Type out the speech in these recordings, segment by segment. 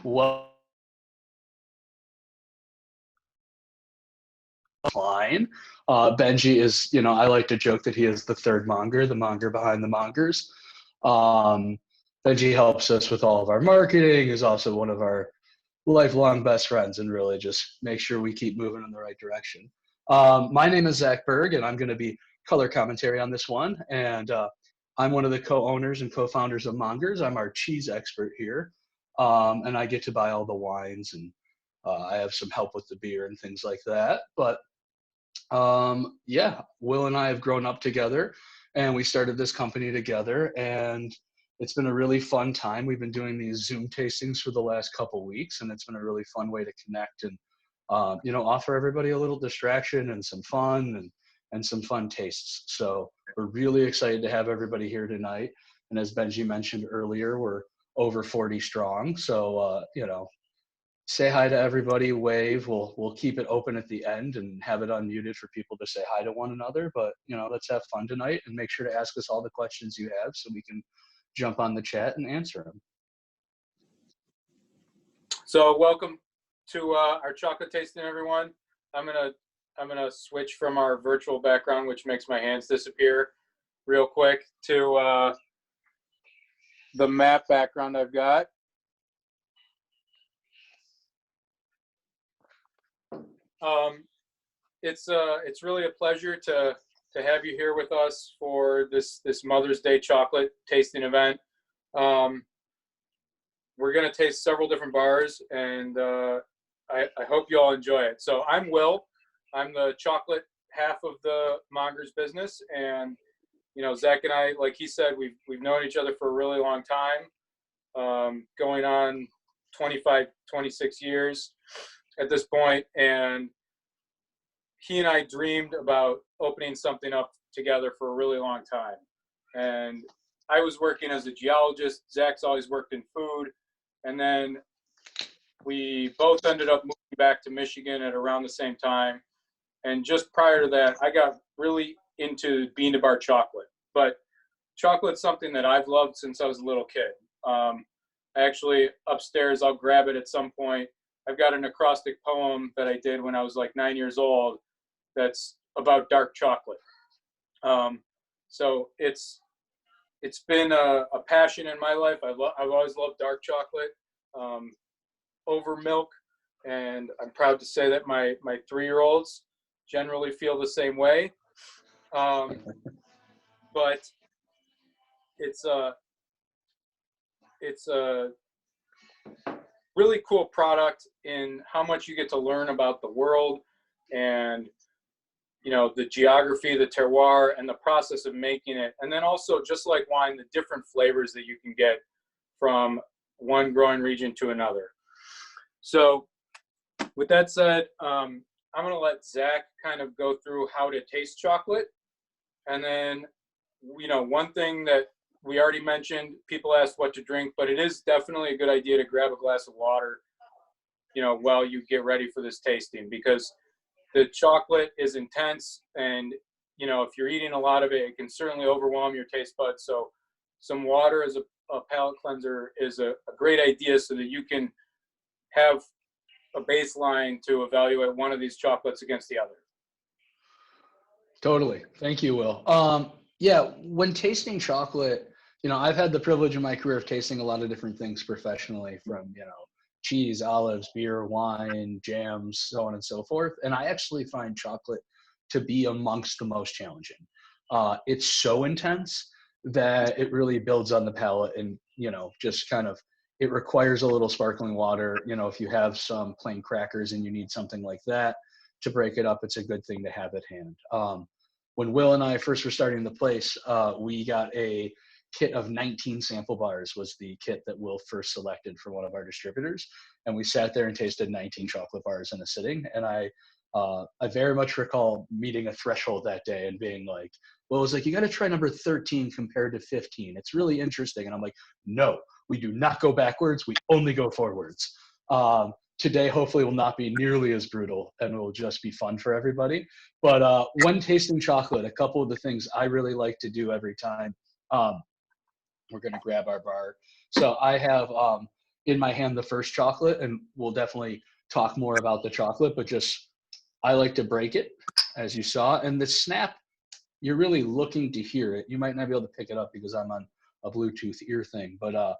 Well, line. Benji is, I like to joke that he is the third monger, the monger behind the Mongers. Benji helps us with all of our marketing, is also one of our lifelong best friends, and really just make sure we keep moving in the right direction. My name is Zach Berg, and I'm going to be color commentary on this one. And I'm one of the co-owners and co-founders of Mongers. I'm our cheese expert here. And I get to buy all the wines, and I have some help with the beer and things like that. But yeah, Will and I have grown up together, and we started this company together, and it's been a really fun time. We've been doing these Zoom tastings for the last couple weeks, and it's been a really fun way to connect and offer everybody a little distraction and some fun and some fun tastes. So we're really excited to have everybody here tonight. And as Benji mentioned earlier, we're over 40 strong. So say hi to everybody, wave. We'll keep it open at the end and have it unmuted for people to say hi to one another. But let's have fun tonight, and make sure to ask us all the questions you have so we can jump on the chat and answer them. So welcome to our chocolate tasting, everyone. I'm gonna switch from our virtual background, which makes my hands disappear, real quick, to the map background I've got. It's really a pleasure to have you here with us for this Mother's Day chocolate tasting event. We're going to taste several different bars, and I hope you all enjoy it. So I'm Will. I'm the chocolate half of the Mongers business, and Zach and I, like he said, we've known each other for a really long time, going on 25, 26 years at this point, and he and I dreamed about opening something up together for a really long time. And I was working as a geologist. Zach's always worked in food. And then we both ended up moving back to Michigan at around the same time. And just prior to that, I got really into bean-to-bar chocolate. But chocolate's something that I've loved since I was a little kid. Actually, upstairs, I'll grab it at some point. I've got an acrostic poem that I did when I was like 9 years old that's about dark chocolate. So it's been a passion in my life. I've always loved dark chocolate over milk, and I'm proud to say that my 3-year-olds generally feel the same way. But it's a really cool product in how much you get to learn about the world and the geography, the terroir, and the process of making it. And then also, just like wine, the different flavors that you can get from one growing region to another. So with that said, I'm going to let Zach kind of go through how to taste chocolate. And then, one thing that we already mentioned, people asked what to drink, but it is definitely a good idea to grab a glass of water, while you get ready for this tasting, because the chocolate is intense, and if you're eating a lot of it, it can certainly overwhelm your taste buds. So some water as a palate cleanser is a great idea, so that you can have a baseline to evaluate one of these chocolates against the other. Totally. Thank you, Will. Yeah, when tasting chocolate, I've had the privilege in my career of tasting a lot of different things professionally, from cheese, olives, beer, wine, jams, so on and so forth. And I actually find chocolate to be amongst the most challenging. It's so intense that it really builds on the palate, and, just kind of, it requires a little sparkling water. If you have some plain crackers and you need something like that to break it up, it's a good thing to have at hand. When Will and I first were starting the place, we got a kit of 19 sample bars, was the kit that Will first selected for one of our distributors. And we sat there and tasted 19 chocolate bars in a sitting. And I very much recall meeting a threshold that day and being like, Will was like, you got to try number 13 compared to 15. It's really interesting. And I'm like, no, we do not go backwards. We only go forwards. Today, hopefully, will not be nearly as brutal, and will just be fun for everybody. But when tasting chocolate, a couple of the things I really like to do every time, we're going to grab our bar. So I have in my hand the first chocolate, and we'll definitely talk more about the chocolate, but just I like to break it, as you saw. And the snap, you're really looking to hear it. You might not be able to pick it up because I'm on a Bluetooth ear thing, but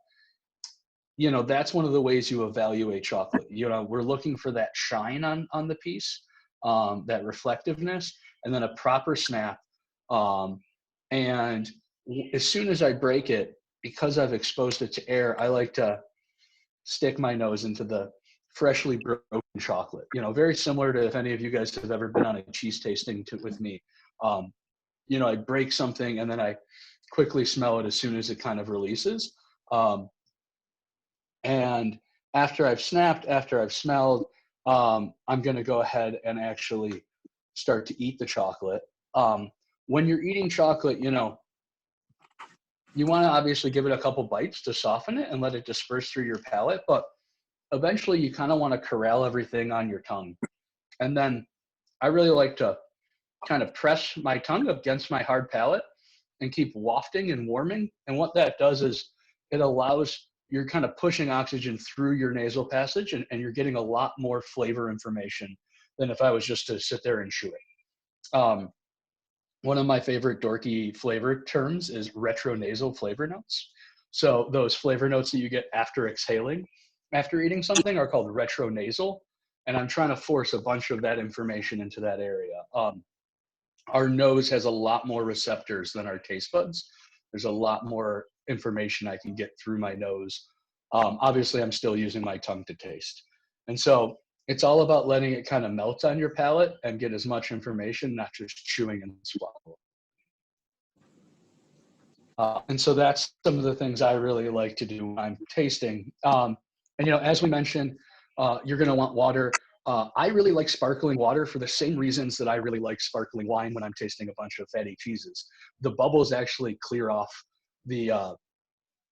you know, that's one of the ways you evaluate chocolate. You know, we're looking for that shine on the piece, that reflectiveness, and then a proper snap. And as soon as I break it, because I've exposed it to air, I like to stick my nose into the freshly broken chocolate. You know, very similar to if any of you guys have ever been on a cheese tasting with me. You know, I break something and then I quickly smell it as soon as it kind of releases. And after I've snapped, after I've smelled, I'm going to go ahead and actually start to eat the chocolate. When you're eating chocolate, you know, you want to obviously give it a couple bites to soften it and let it disperse through your palate. But eventually you kind of want to corral everything on your tongue. And then I really like to kind of press my tongue against my hard palate and keep wafting and warming. And what that does is it allows, you're kind of pushing oxygen through your nasal passage, and you're getting a lot more flavor information than if I was just to sit there and chew it. One of my favorite dorky flavor terms is retronasal flavor notes. So those flavor notes that you get after exhaling, after eating something, are called retronasal. And I'm trying to force a bunch of that information into that area. Our nose has a lot more receptors than our taste buds. There's a lot more information I can get through my nose. Obviously, I'm still using my tongue to taste. And so it's all about letting it kind of melt on your palate and get as much information, not just chewing and swallowing. And so that's some of the things I really like to do when I'm tasting. And, you know, as we mentioned, you're going to want water. I really like sparkling water for the same reasons that I really like sparkling wine when I'm tasting a bunch of fatty cheeses. The bubbles actually clear off the,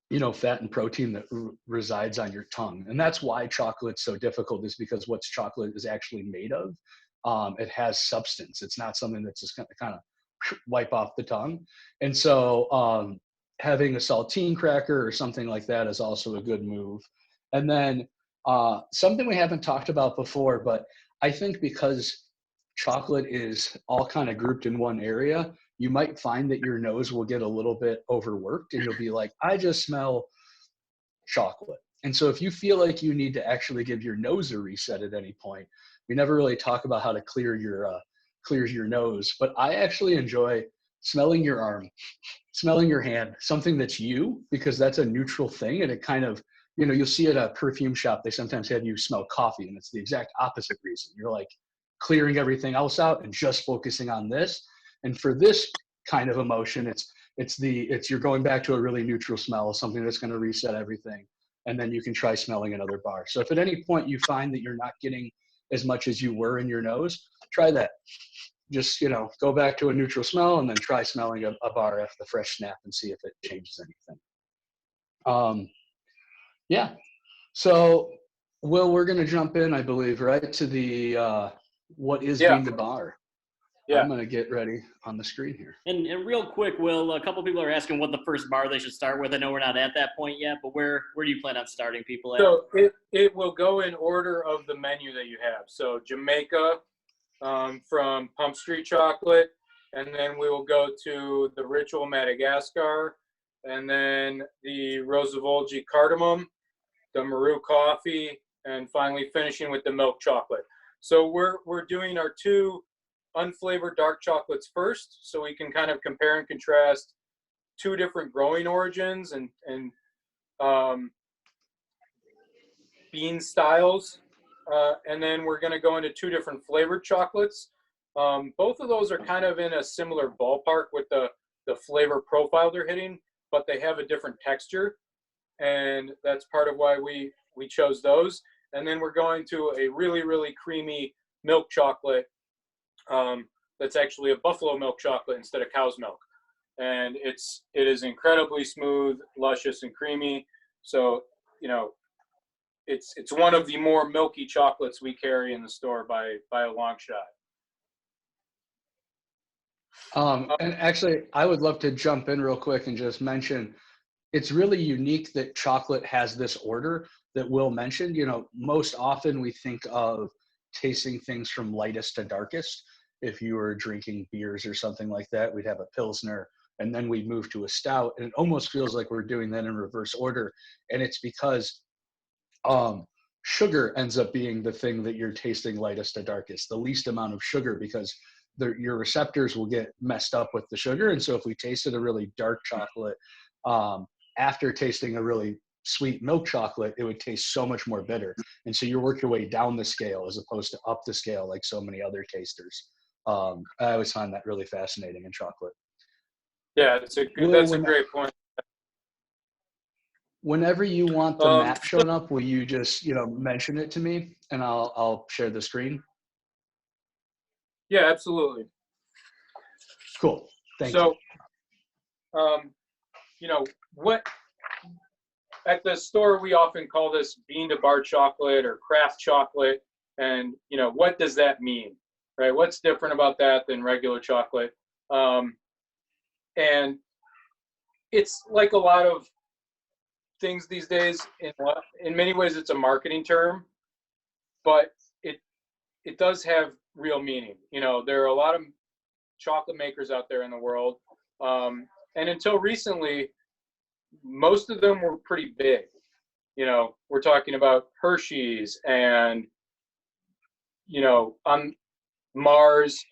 you know, fat and protein that resides on your tongue. And that's why chocolate's so difficult, is because what chocolate is actually made of. It has substance. It's not something that's just going to kind of wipe off the tongue. And so having a saltine cracker or something like that is also a good move. And then something we haven't talked about before, but I think because chocolate is all kind of grouped in one area, you might find that your nose will get a little bit overworked and you'll be like, I just smell chocolate. And so if you feel like you need to actually give your nose a reset at any point, we never really talk about how to clear your nose, but I actually enjoy smelling your arm, smelling your hand, something that's you, because that's a neutral thing. And it kind of, you know, you'll see at a perfume shop, they sometimes have you smell coffee, and it's the exact opposite reason. You're like clearing everything else out and just focusing on this. And for this kind of emotion, it's you're going back to a really neutral smell, something that's going to reset everything. And then you can try smelling another bar. So if at any point you find that you're not getting as much as you were in your nose, try that. Just, you know, go back to a neutral smell and then try smelling a bar after the fresh snap and see if it changes anything. Yeah. So, Will, we're going to jump in, I believe, right, to the what is being the bar. Yeah. I'm going to get ready on the screen here. And real quick, Will, a couple people are asking what the first bar they should start with. I know we're not at that point yet, but where do you plan on starting people at? So it will go in order of the menu that you have. So Jamaica, from Pump Street Chocolate, and then we will go to the Ritual Madagascar, and then the Rosavolgi Cardamom, the Maru Coffee, and finally finishing with the milk chocolate. So we're doing our two unflavored dark chocolates first, so we can kind of compare and contrast two different growing origins and bean styles. And then we're going to go into two different flavored chocolates. Both of those are kind of in a similar ballpark with the flavor profile they're hitting, but they have a different texture. And that's part of why we chose those. And then we're going to a really, really creamy milk chocolate that's actually a buffalo milk chocolate instead of cow's milk. And it is incredibly smooth, luscious, and creamy. So, you know, it's one of the more milky chocolates we carry in the store by a long shot. And actually, I would love to jump in real quick and just mention, it's really unique that chocolate has this order that Will mentioned. You know, most often we think of tasting things from lightest to darkest. If you were drinking beers or something like that, we'd have a Pilsner and then we'd move to a stout. And it almost feels like we're doing that in reverse order. And it's because sugar ends up being the thing that you're tasting lightest to darkest, the least amount of sugar, because your receptors will get messed up with the sugar. And so if we tasted a really dark chocolate, after tasting a really sweet milk chocolate, it would taste so much more bitter. And so you work your way down the scale as opposed to up the scale like so many other tasters. I always find that really fascinating in chocolate. Yeah, that's a great point. Whenever you want the map shown up, will you just, you know, mention it to me and I'll share the screen? Yeah, absolutely. Cool. Thank you. So, you know, what at the store we often call this bean to bar chocolate or craft chocolate, and you know, what does that mean, right? What's different about that than regular chocolate? And it's like a lot of things these days. In many ways, it's a marketing term, but it does have real meaning. You know, there are a lot of chocolate makers out there in the world, and until recently, most of them were pretty big. You know, we're talking about Hershey's and, you know, on Mars,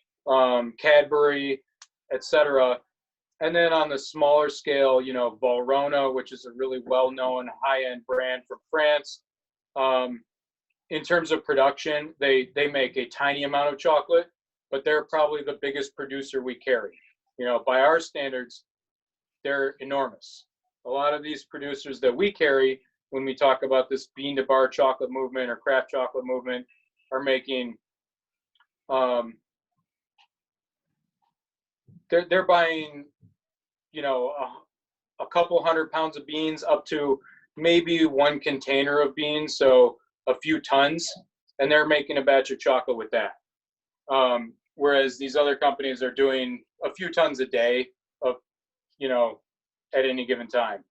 Cadbury, etc. And then on the smaller scale, you know, Valrhona, which is a really well-known high-end brand from France. In terms of production, they make a tiny amount of chocolate, but they're probably the biggest producer we carry. You know, by our standards, they're enormous. A lot of these producers that we carry, when we talk about this bean to bar chocolate movement or craft chocolate movement, are making, they're buying, you know, a couple 100 pounds of beans up to maybe 1 container of beans, so a few tons, and they're making a batch of chocolate with that. Whereas these other companies are doing a few tons a day of, you know, at any given time.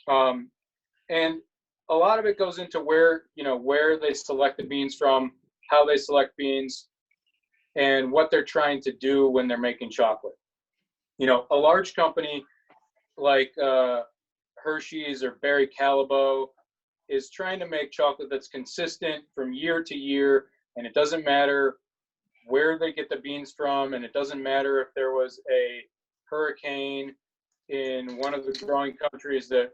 And a lot of it goes into where they select the beans from, how they select beans, and what they're trying to do when they're making chocolate. You know, a large company like Hershey's or Barry Callebaut is trying to make chocolate that's consistent from year to year, and it doesn't matter where they get the beans from, and it doesn't matter if there was a hurricane in one of the growing countries that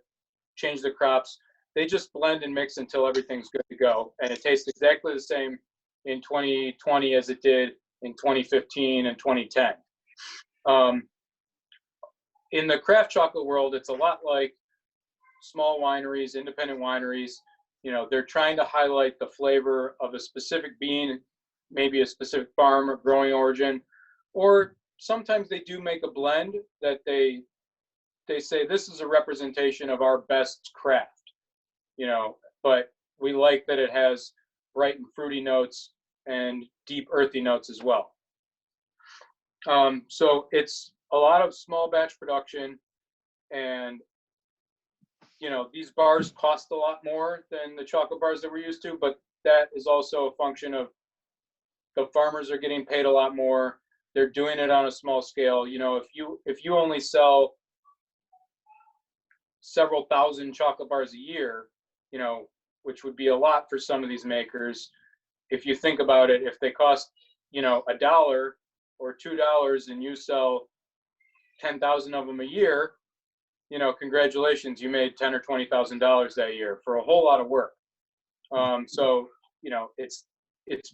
changed the crops. They just blend and mix until everything's good to go, and it tastes exactly the same in 2020 as it did in 2015 and 2010. In the craft chocolate world, it's a lot like small wineries, independent wineries. You know, they're trying to highlight the flavor of a specific bean, maybe a specific farm or growing origin, or sometimes they do make a blend that they say this is a representation of our best craft, you know, but we like that it has bright and fruity notes and deep earthy notes as well. So it's a lot of small batch production, and you know, these bars cost a lot more than the chocolate bars that we're used to, but that is also a function of the farmers are getting paid a lot more. They're doing it on a small scale. You know, if you only sell several thousand chocolate bars a year, you know, which would be a lot for some of these makers. If you think about it, if they cost, you know, $1 or $2 and you sell 10,000 of them a year, you know, congratulations, you made $10,000 or $20,000 that year for a whole lot of work. So, you know, it's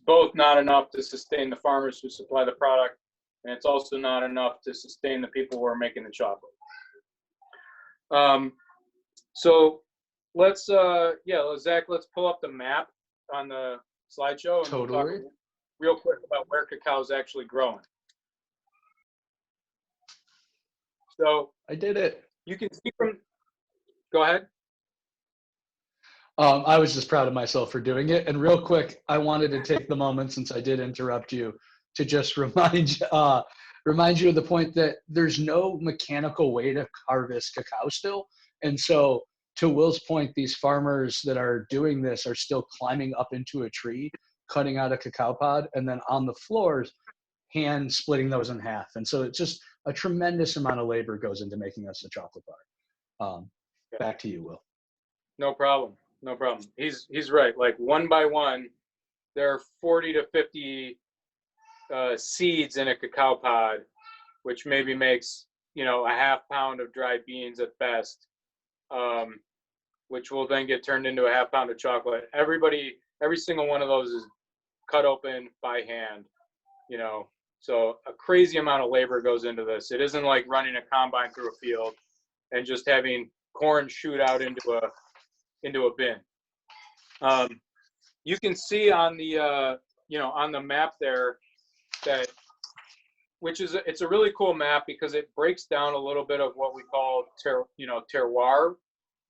both not enough to sustain the farmers who supply the product, and it's also not enough to sustain the people who are making the chocolate. So let's, Zach, let's pull up the map on the slideshow and we'll talk real quick about where cacao is actually growing. So I did it. You can see from, go ahead. I was just proud of myself for doing it. And real quick, I wanted to take the moment, since I did interrupt you, to just remind you of the point that there's no mechanical way to harvest cacao still. And so, to Will's point, these farmers that are doing this are still climbing up into a tree, cutting out a cacao pod, and then on the floors, hand splitting those in half. And so it's just a tremendous amount of labor goes into making us a chocolate bar. Back to you, Will. No problem. No problem. He's right. Like one by one, there are 40 to 50 seeds in a cacao pod, which maybe makes, a half pound of dried beans at best, which will then get turned into a half pound of chocolate. Every single one of those is cut open by hand, so a crazy amount of labor goes into this. It isn't like running a combine through a field and just having corn shoot out into a bin. You can see on the on the map there that, it's a really cool map because it breaks down a little bit of what we call terroir,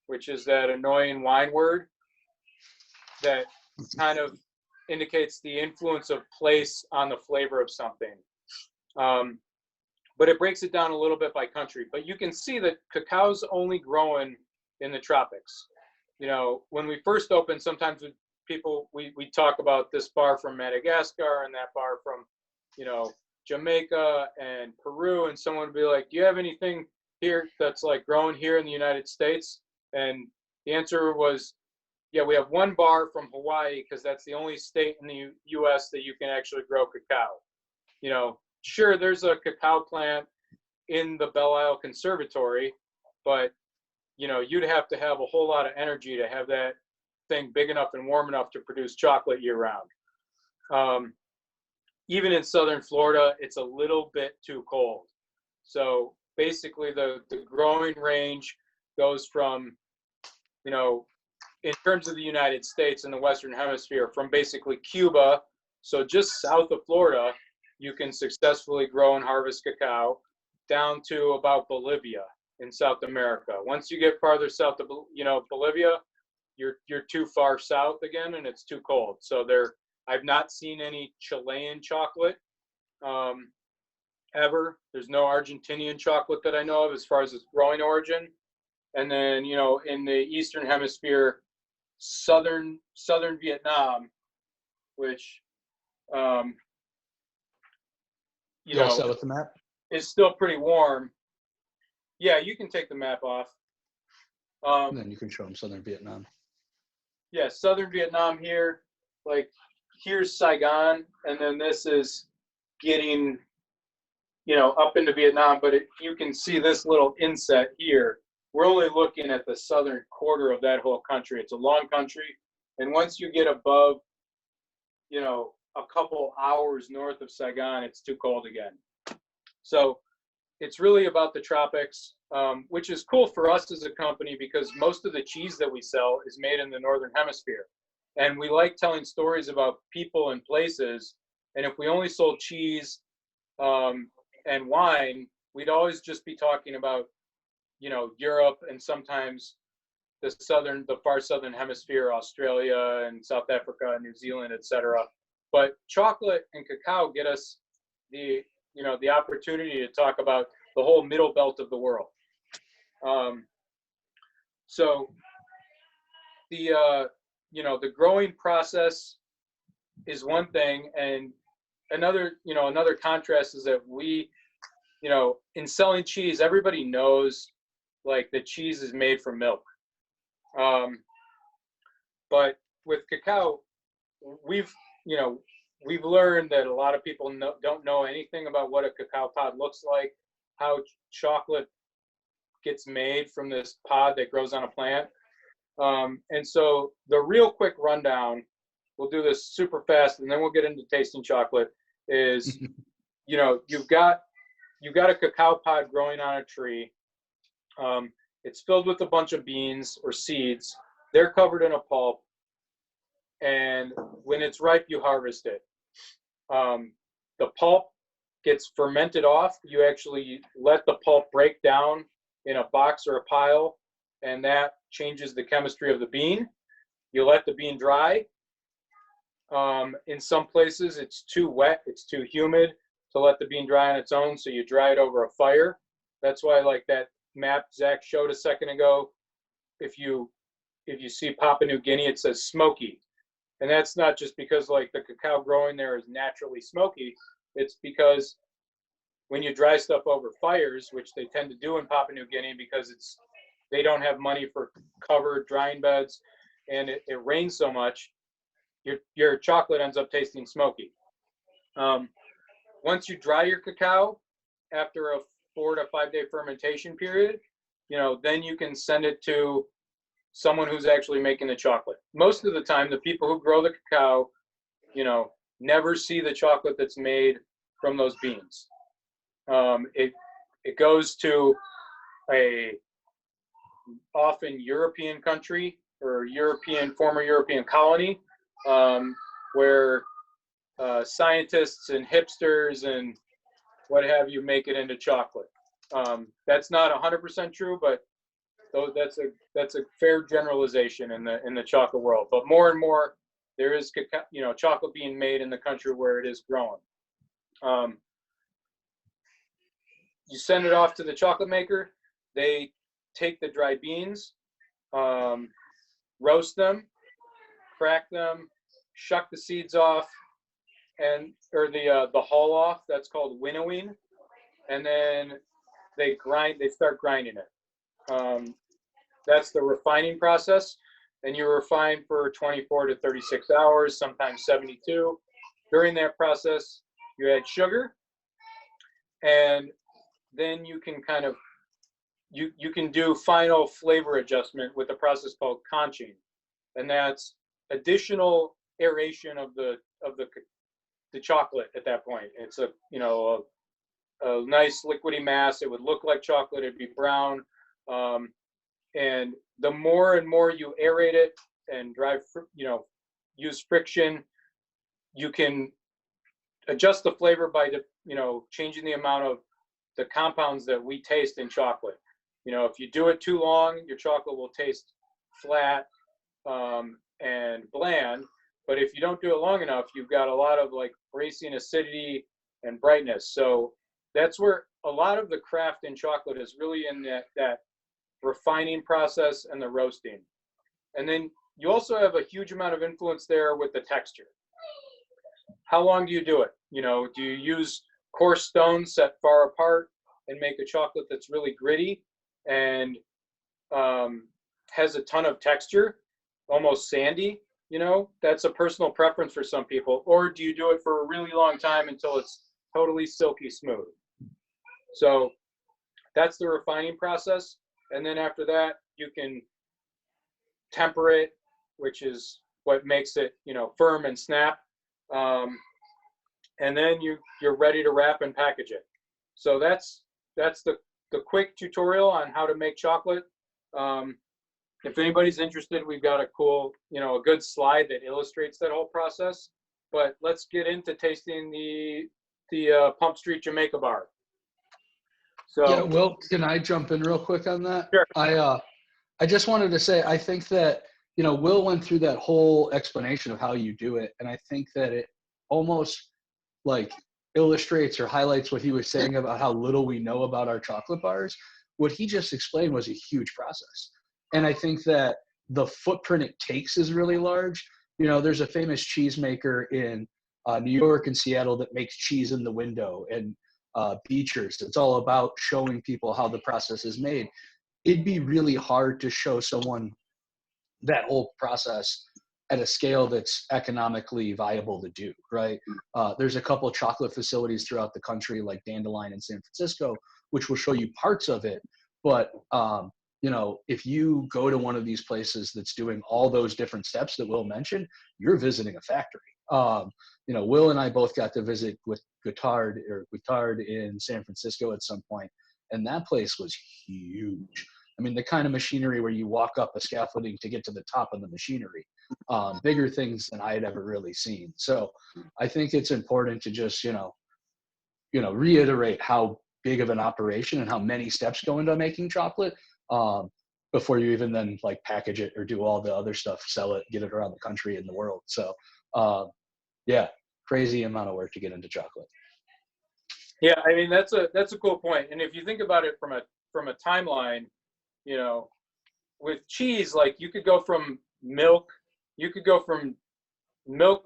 which is that annoying wine word that kind of indicates the influence of place on the flavor of something. But it breaks it down a little bit by country. But you can see that cacao's only growing in the tropics. When we first opened, sometimes we talk about this bar from Madagascar and that bar from, Jamaica and Peru, and someone would be like, do you have anything here that's like growing here in the United States? And the answer was, yeah, we have one bar from Hawaii because that's the only state in the U.S. that you can actually grow cacao. Sure, there's a cacao plant in the Belle Isle Conservatory, but you'd have to have a whole lot of energy to have that thing big enough and warm enough to produce chocolate year round. Even in southern Florida, it's a little bit too cold. So basically the growing range goes from, in terms of the United States and the Western Hemisphere, from basically Cuba, so just south of Florida, you can successfully grow and harvest cacao, down to about Bolivia in South America. Once you get farther south of, Bolivia, you're too far south again, and it's too cold. So I've not seen any Chilean chocolate ever. There's no Argentinian chocolate that I know of as far as its growing origin. And then, in the Eastern Hemisphere, southern Vietnam, which, You all set with the map? is still pretty warm. Yeah, you can take the map off. And then you can show them southern Vietnam. Yeah, southern Vietnam here, like here's Saigon, and then this is getting, up into Vietnam, but you can see this little inset here. We're only looking at the southern quarter of that whole country. It's a long country, and once you get above, a couple hours north of Saigon, it's too cold again. So it's really about the tropics, which is cool for us as a company because most of the cheese that we sell is made in the Northern Hemisphere. And we like telling stories about people and places. And if we only sold cheese and wine, we'd always just be talking about, Europe and sometimes the far southern hemisphere, Australia and South Africa, New Zealand, etc. But chocolate and cacao get us the opportunity to talk about the whole middle belt of the world. So the growing process is one thing, and another contrast is that we, in selling cheese, everybody knows like that cheese is made from milk. But with cacao, we've learned that a lot of people don't know anything about what a cacao pod looks like, how chocolate gets made from this pod that grows on a plant. And so the real quick rundown, we'll do this super fast and then we'll get into tasting chocolate, is, you've got a cacao pod growing on a tree. It's filled with a bunch of beans or seeds. They're covered in a pulp. And when it's ripe, you harvest it. The pulp gets fermented off. You actually let the pulp break down in a box or a pile, and that changes the chemistry of the bean. You let the bean dry. In some places, it's too wet, it's too humid to let the bean dry on its own, so you dry it over a fire. That's why, like that map Zach showed a second ago, if you see Papua New Guinea, it says smoky. And that's not just because like the cacao growing there is naturally smoky. It's because when you dry stuff over fires, which they tend to do in Papua New Guinea because they don't have money for covered drying beds, and it rains so much, your chocolate ends up tasting smoky. Once you dry your cacao after a 4 to 5 day fermentation period, then you can send it to someone who's actually making the chocolate. Most of the time, the people who grow the cacao, never see the chocolate that's made from those beans. It goes to a often European country or former European colony, where scientists and hipsters and what have you make it into chocolate. That's not 100% true, but that's a fair generalization in the chocolate world. But more and more, there is chocolate being made in the country where it is grown. You send it off to the chocolate maker. They take the dry beans, roast them, crack them, shuck the seeds off, or the hull off. That's called winnowing, and then they start grinding it. That's the refining process, and you refine for 24 to 36 hours, sometimes 72. During that process, you add sugar, and then you can you can do final flavor adjustment with a process called conching, and that's additional aeration of the chocolate at that point. It's a nice liquidy mass. It would look like chocolate. It'd be brown. And the more and more you aerate it and use friction, you can adjust the flavor by changing the amount of the compounds that we taste in chocolate. If you do it too long, your chocolate will taste flat and bland. But if you don't do it long enough, you've got a lot of like bracing acidity and brightness. So that's where a lot of the craft in chocolate is really in that refining process and the roasting. And then you also have a huge amount of influence there with the texture. How long do you do it? Do you use coarse stones set far apart and make a chocolate that's really gritty and has a ton of texture, almost sandy? That's a personal preference for some people. Or do you do it for a really long time until it's totally silky smooth? So that's the refining process. And then after that, you can temper it, which is what makes it, firm and snap. And then you're ready to wrap and package it. So that's the quick tutorial on how to make chocolate. If anybody's interested, we've got a cool, a good slide that illustrates that whole process. But let's get into tasting the Pump Street Jamaica bar. So yeah, Will, can I jump in real quick on that? Sure. I just wanted to say, I think that, Will went through that whole explanation of how you do it. And I think that it almost like illustrates or highlights what he was saying about how little we know about our chocolate bars. What he just explained was a huge process. And I think that the footprint it takes is really large. There's a famous cheesemaker in New York and Seattle that makes cheese in the window, and Beechers. It's all about showing people how the process is made. It'd be really hard to show someone that whole process at a scale that's economically viable to do, right? There's a couple of chocolate facilities throughout the country, like Dandelion in San Francisco, which will show you parts of it. But if you go to one of these places that's doing all those different steps that Will mentioned, you're visiting a factory. Will and I both got to visit with Guittard in San Francisco at some point, and that place was huge. I mean, the kind of machinery where you walk up a scaffolding to get to the top of the machinery, bigger things than I had ever really seen. So I think it's important to just, reiterate how big of an operation and how many steps go into making chocolate before you even then like package it or do all the other stuff, sell it, get it around the country and the world. So yeah, crazy amount of work to get into chocolate. Yeah, I mean that's a cool point. And if you think about it from a timeline, with cheese, like you could go from milk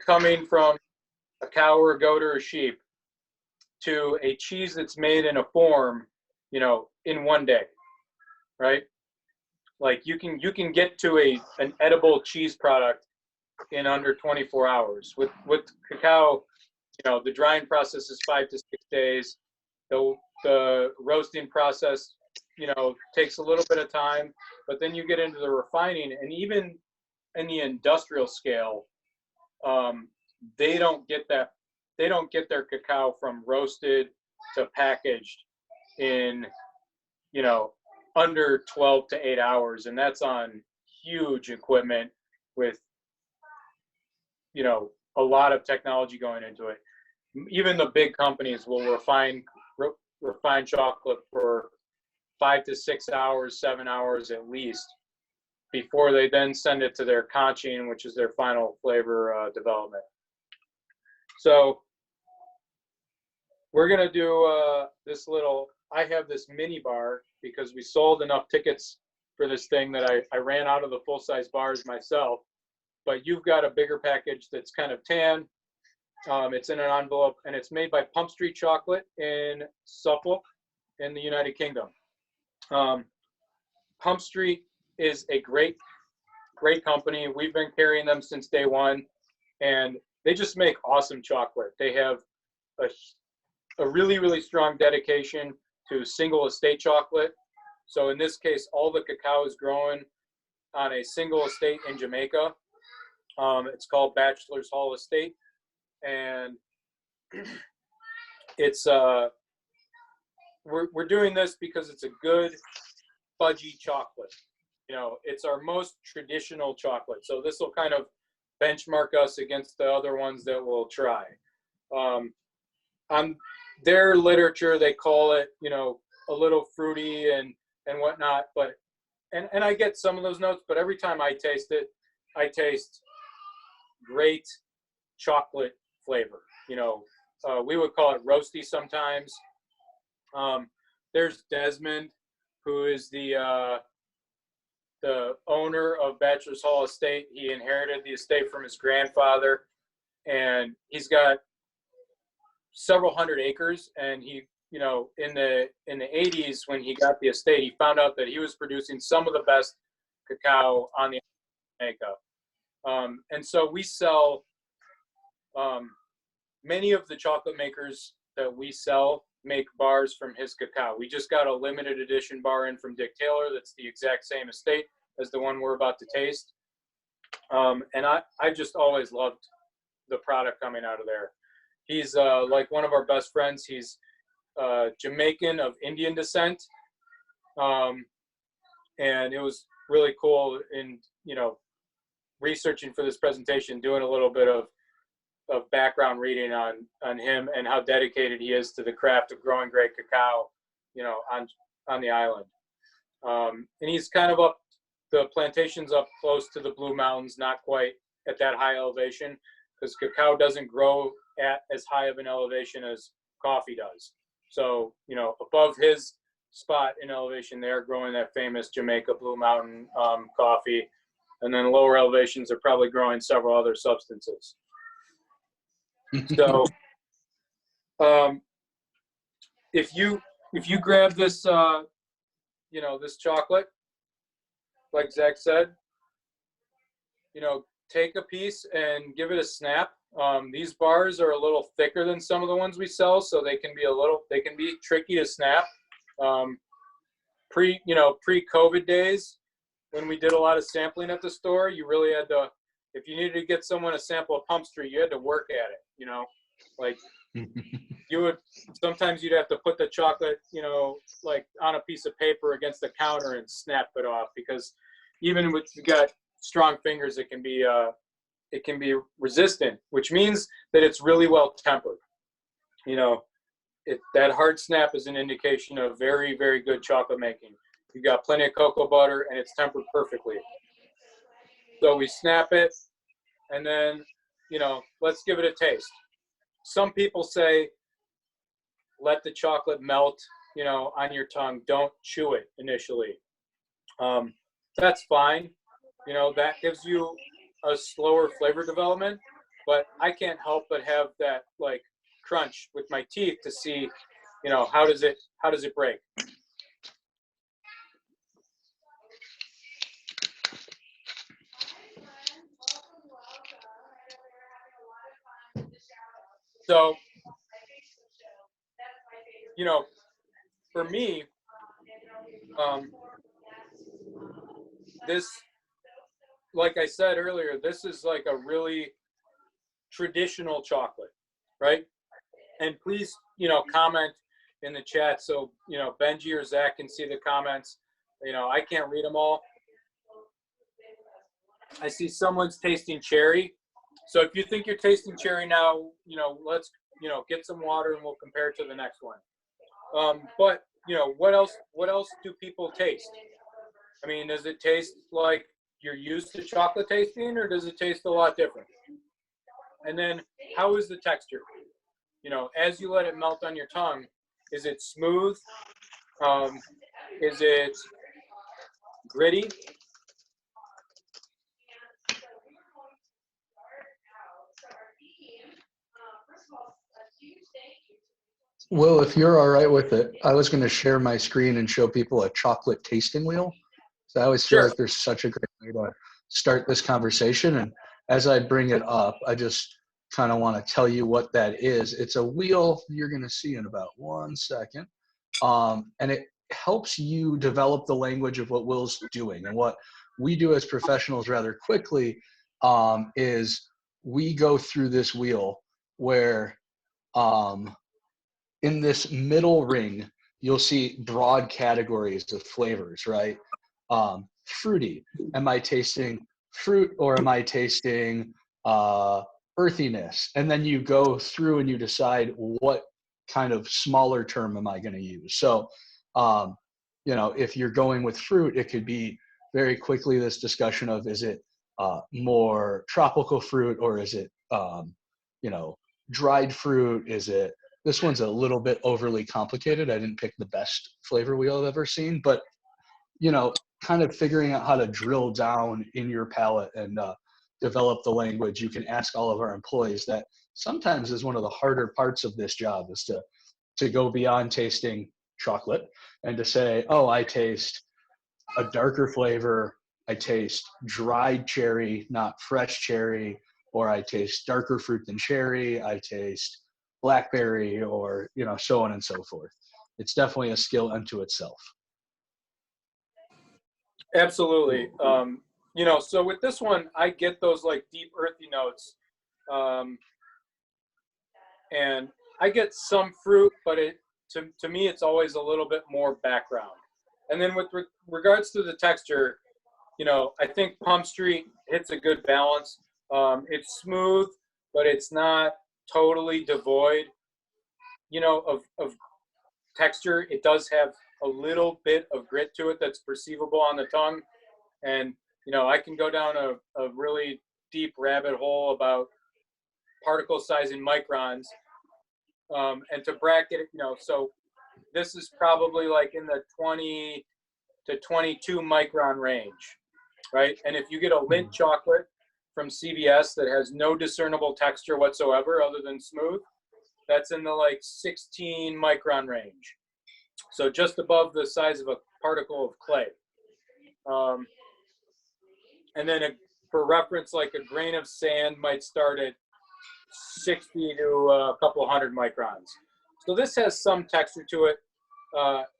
coming from a cow or a goat or a sheep to a cheese that's made in a form, in one day, right? Like you can get to an edible cheese product in under 24 hours. With cacao, the drying process is 5 to 6 days. The roasting process, takes a little bit of time, but then you get into the refining, and even in the industrial scale, they don't get their cacao from roasted to packaged in, under 12 to 8 hours. And that's on huge equipment with, a lot of technology going into it. Even the big companies will refine chocolate for 5 to 6 hours, 7 hours at least, before they then send it to their conching, which is their final flavor development. So we're going to do I have this mini bar because we sold enough tickets for this thing that I ran out of the full-size bars myself. But you've got a bigger package that's kind of tan. It's in an envelope, and it's made by Pump Street Chocolate in Suffolk in the United Kingdom. Pump Street is a great company. We've been carrying them since day one, and they just make awesome chocolate. They have a really, really strong dedication to single estate chocolate. So in this case, all the cacao is grown on a single estate in Jamaica. It's called Bachelor's Hall Estate, and it's we're doing this because it's a good fudgy chocolate. It's our most traditional chocolate, so this will kind of benchmark us against the other ones that we'll try. On their literature, they call it, a little fruity and whatnot, but and I get some of those notes, but every time I taste it, I taste great chocolate flavor. We would call it roasty sometimes. There's Desmond, who is the owner of Bachelor's Hall Estate. He inherited the estate from his grandfather, and he's got several hundred acres. And he, in the 80s, when he got the estate, he found out that he was producing some of the best cacao on the Jamaica. And so we sell, many of the chocolate makers that we sell make bars from his cacao. We just got a limited edition bar in from Dick Taylor that's the exact same estate as the one we're about to taste. And I just always loved the product coming out of there. He's like one of our best friends. He's Jamaican of Indian descent. And it was really cool in, researching for this presentation, doing a little bit of background reading on him and how dedicated he is to the craft of growing great cacao, on the island. And he's kind of up, the plantation's up close to the Blue Mountains, not quite at that high elevation, because cacao doesn't grow at as high of an elevation as coffee does. So, above his spot in elevation, they're growing that famous Jamaica Blue Mountain coffee. And then lower elevations are probably growing several other substances. So, if you grab this, this chocolate, like Zach said, take a piece and give it a snap. These bars are a little thicker than some of the ones we sell, so they can be tricky to snap. Pre-COVID days, when we did a lot of sampling at the store, you really had to, if you needed to get someone a sample of Pump Street, you had to work at it, like sometimes you'd have to put the chocolate, like on a piece of paper against the counter and snap it off, because even if you got strong fingers, it can be resistant, which means that it's really well tempered. That hard snap is an indication of very, very good chocolate making. You got plenty of cocoa butter and it's tempered perfectly. So we snap it, and then, let's give it a taste. Some people say, let the chocolate melt, on your tongue. Don't chew it initially. that's fine. You know, that gives you a slower flavor development, but I can't help but have that like crunch with my teeth to see, you know, how does it break? So, you know, for me, this, like I said earlier, this is like a really traditional chocolate, right? And please, you know, comment in the chat so, you know, Benji or Zach can see the comments. You know, I can't read them all. I see someone's tasting cherry. So if you think you're tasting cherry now, you know, let's, you know, get some water and we'll compare it to the next one. But, you know, what else do people taste? I mean, does it taste like you're used to chocolate tasting, or does it taste a lot different? And then how is the texture? You know, as you let it melt on your tongue, is it smooth? Is it gritty? Will, if you're all right with it, I was going to share my screen and show people a chocolate tasting wheel. So I always feel Sure. like there's such a great way to start this conversation. And as I bring it up, I just kind of want to tell you what that is. It's a wheel you're going to see in about 1 second. And it helps you develop the language of what Will's doing. And what we do as professionals rather quickly is we go through this wheel where in this middle ring, you'll see broad categories of flavors, right? Fruity. Am I tasting fruit or am I tasting earthiness? And then you go through and you decide what kind of smaller term am I going to use. So, you know, if you're going with fruit, it could be very quickly this discussion of, is it more tropical fruit, or is it, you know, dried fruit? Is it, this one's a little bit overly complicated. I didn't pick the best flavor wheel I've ever seen, but, you know, kind of figuring out how to drill down in your palate and develop the language. You can ask all of our employees that sometimes is one of the harder parts of this job, is to go beyond tasting chocolate and to say, oh, I taste a darker flavor. I taste dried cherry, not fresh cherry, or I taste darker fruit than cherry. I taste blackberry, or, you know, so on and so forth. It's definitely a skill unto itself. Absolutely. You know, so with this one, I get those like deep earthy notes. And I get some fruit, but to me, it's always a little bit more background. And then with regards to the texture, you know, I think Pump Street hits a good balance. It's smooth, but it's not totally devoid, you know, of texture. It does have a little bit of grit to it that's perceivable on the tongue. And, you know, I can go down a really deep rabbit hole about particle size in microns. And to bracket it, you know, so this is probably like in the 20 to 22 micron range, right? And if you get a Lindt chocolate from CVS that has no discernible texture whatsoever other than smooth, that's in the like 16 micron range. So just above the size of a particle of clay. And then for reference, like a grain of sand might start at 60 to a couple hundred microns. So this has some texture to it.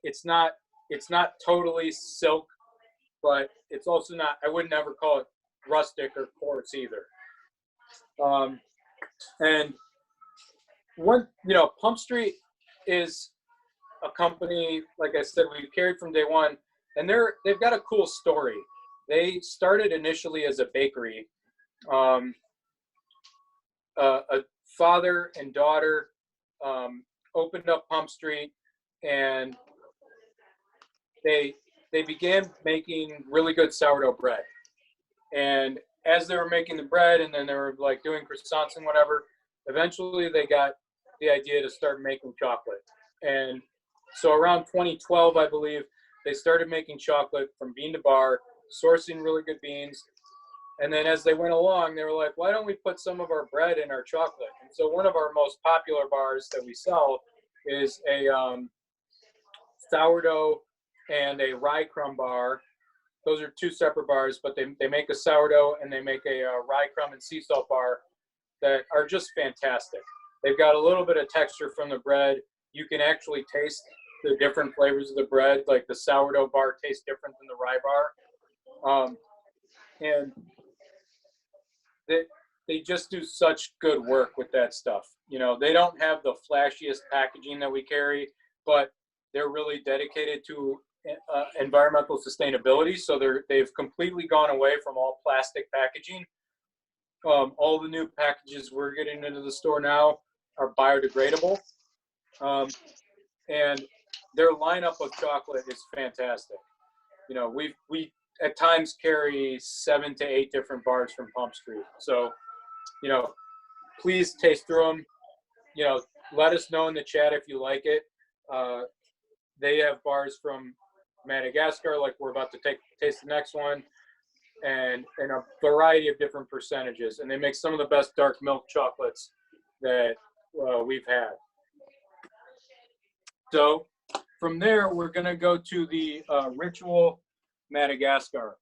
It's not totally silk, but it's also not, I would never call it rustic or coarse either. And one, you know, Pump Street is a company, like I said, we've carried from day one, and they've got a cool story. They started initially as a bakery. A father and daughter opened up Pump Street, and they began making really good sourdough bread. And as they were making the bread, and then they were like doing croissants and whatever, eventually they got the idea to start making chocolate. And so around 2012, I believe, they started making chocolate from bean to bar, sourcing really good beans. And then as they went along, they were like, why don't we put some of our bread in our chocolate? And so one of our most popular bars that we sell is a sourdough and a Rye Crumb Bar. Those are two separate bars, but they make a sourdough and they make a rye crumb and sea salt bar that are just fantastic. They've got a little bit of texture from the bread. You can actually taste the different flavors of the bread. Like the sourdough bar tastes different than the rye bar. And they just do such good work with that stuff. You know, they don't have the flashiest packaging that we carry, but they're really dedicated to environmental sustainability. So they've completely gone away from all plastic packaging. All the new packages we're getting into the store now are biodegradable. And their lineup of chocolate is fantastic. You know, we at times carry 7 to 8 different bars from Pump Street. So, you know, please taste through them. You know, let us know in the chat if you like it. They have bars from Madagascar, like we're about to taste the next one, and a variety of different percentages. And they make some of the best dark milk chocolates that we've had. So from there, we're going to go to the Ritual Madagascar.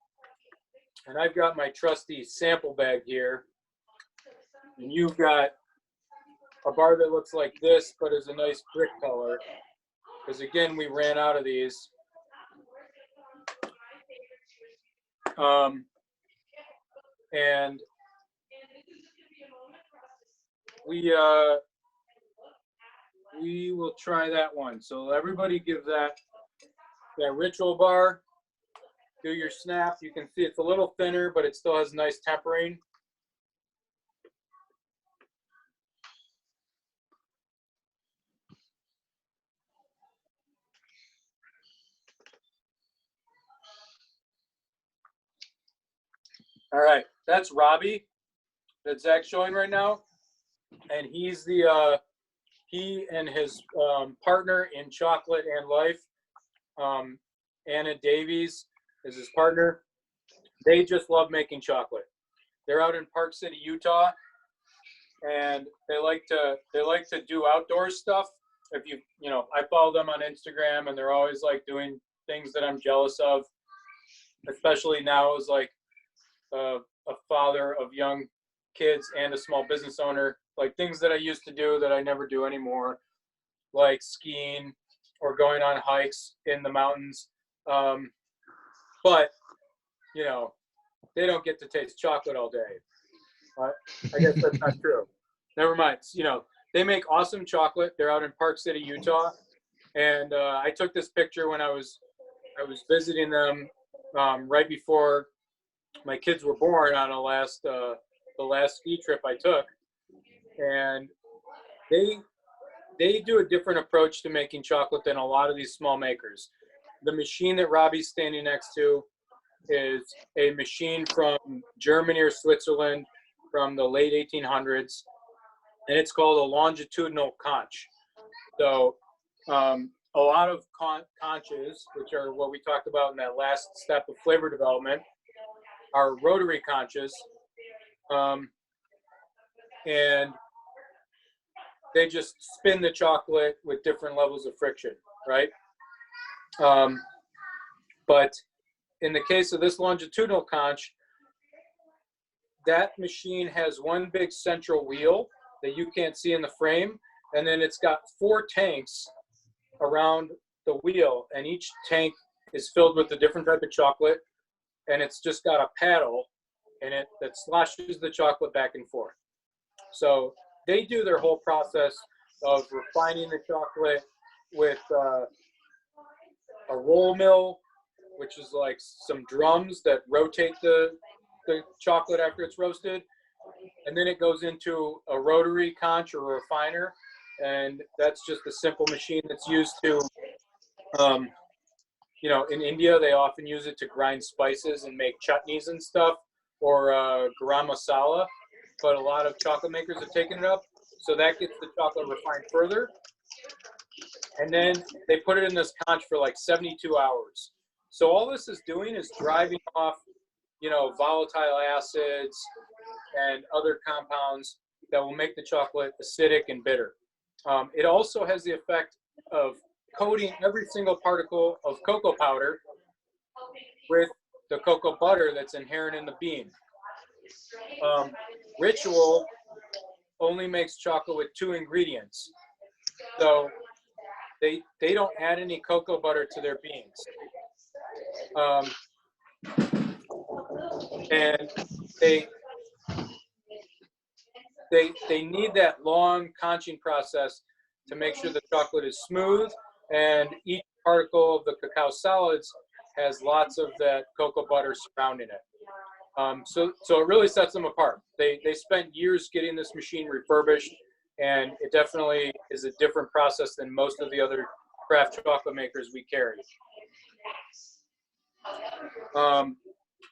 And I've got my trusty sample bag here. And you've got a bar that looks like this, but is a nice brick color. Because again, we ran out of these. And we will try that one. So everybody give that Ritual bar, do your snap. You can see it's a little thinner, but it still has nice tempering. All right, that's Robbie that Zach's showing right now. And he's he and his partner in chocolate and life, Anna Davies is his partner. They just love making chocolate. They're out in Park City, Utah, and they like to do outdoor stuff. If you know, I follow them on Instagram, and they're always like doing things that I'm jealous of, especially now as like a father of young kids and a small business owner. Like things that I used to do that I never do anymore, like skiing or going on hikes in the mountains. But, you know, they don't get to taste chocolate all day. I guess that's not true. Never mind. You know, they make awesome chocolate. They're out in Park City, Utah. And I took this picture when I was visiting them right before my kids were born on the last ski trip I took. And they do a different approach to making chocolate than a lot of these small makers. The machine that Robbie's standing next to is a machine from Germany or Switzerland from the late 1800s, and it's called a Longitudinal Conch. So a lot of conches, which are what we talked about in that last step of flavor development, are rotary conches, and they just spin the chocolate with different levels of friction, right? But in the case of this longitudinal conch, that machine has one big central wheel that you can't see in the frame, and then it's got 4 tanks around the wheel, and each tank is filled with a different type of chocolate, and it's just got a paddle in it that sloshes the chocolate back and forth. So they do their whole process of refining the chocolate with a roll mill, which is like some drums that rotate the chocolate after it's roasted. And then it goes into a rotary conch or a refiner. And that's just a simple machine that's used to, you know, in India, they often use it to grind spices and make chutneys and stuff, or garam masala. But a lot of chocolate makers have taken it up. So that gets the chocolate refined further. And then they put it in this conch for like 72 hours. So all this is doing is driving off, volatile acids and other compounds that will make the chocolate acidic and bitter. It also has the effect of coating every single particle of cocoa powder with the cocoa butter that's inherent in the bean. Ritual only makes chocolate with 2 ingredients. So they don't add any cocoa butter to their beans. And they need that long conching process to make sure the chocolate is smooth, and each particle of the cacao solids has lots of that cocoa butter surrounding it. So it really sets them apart. They spent years getting this machine refurbished, and it definitely is a different process than most of the other craft chocolate makers we carry.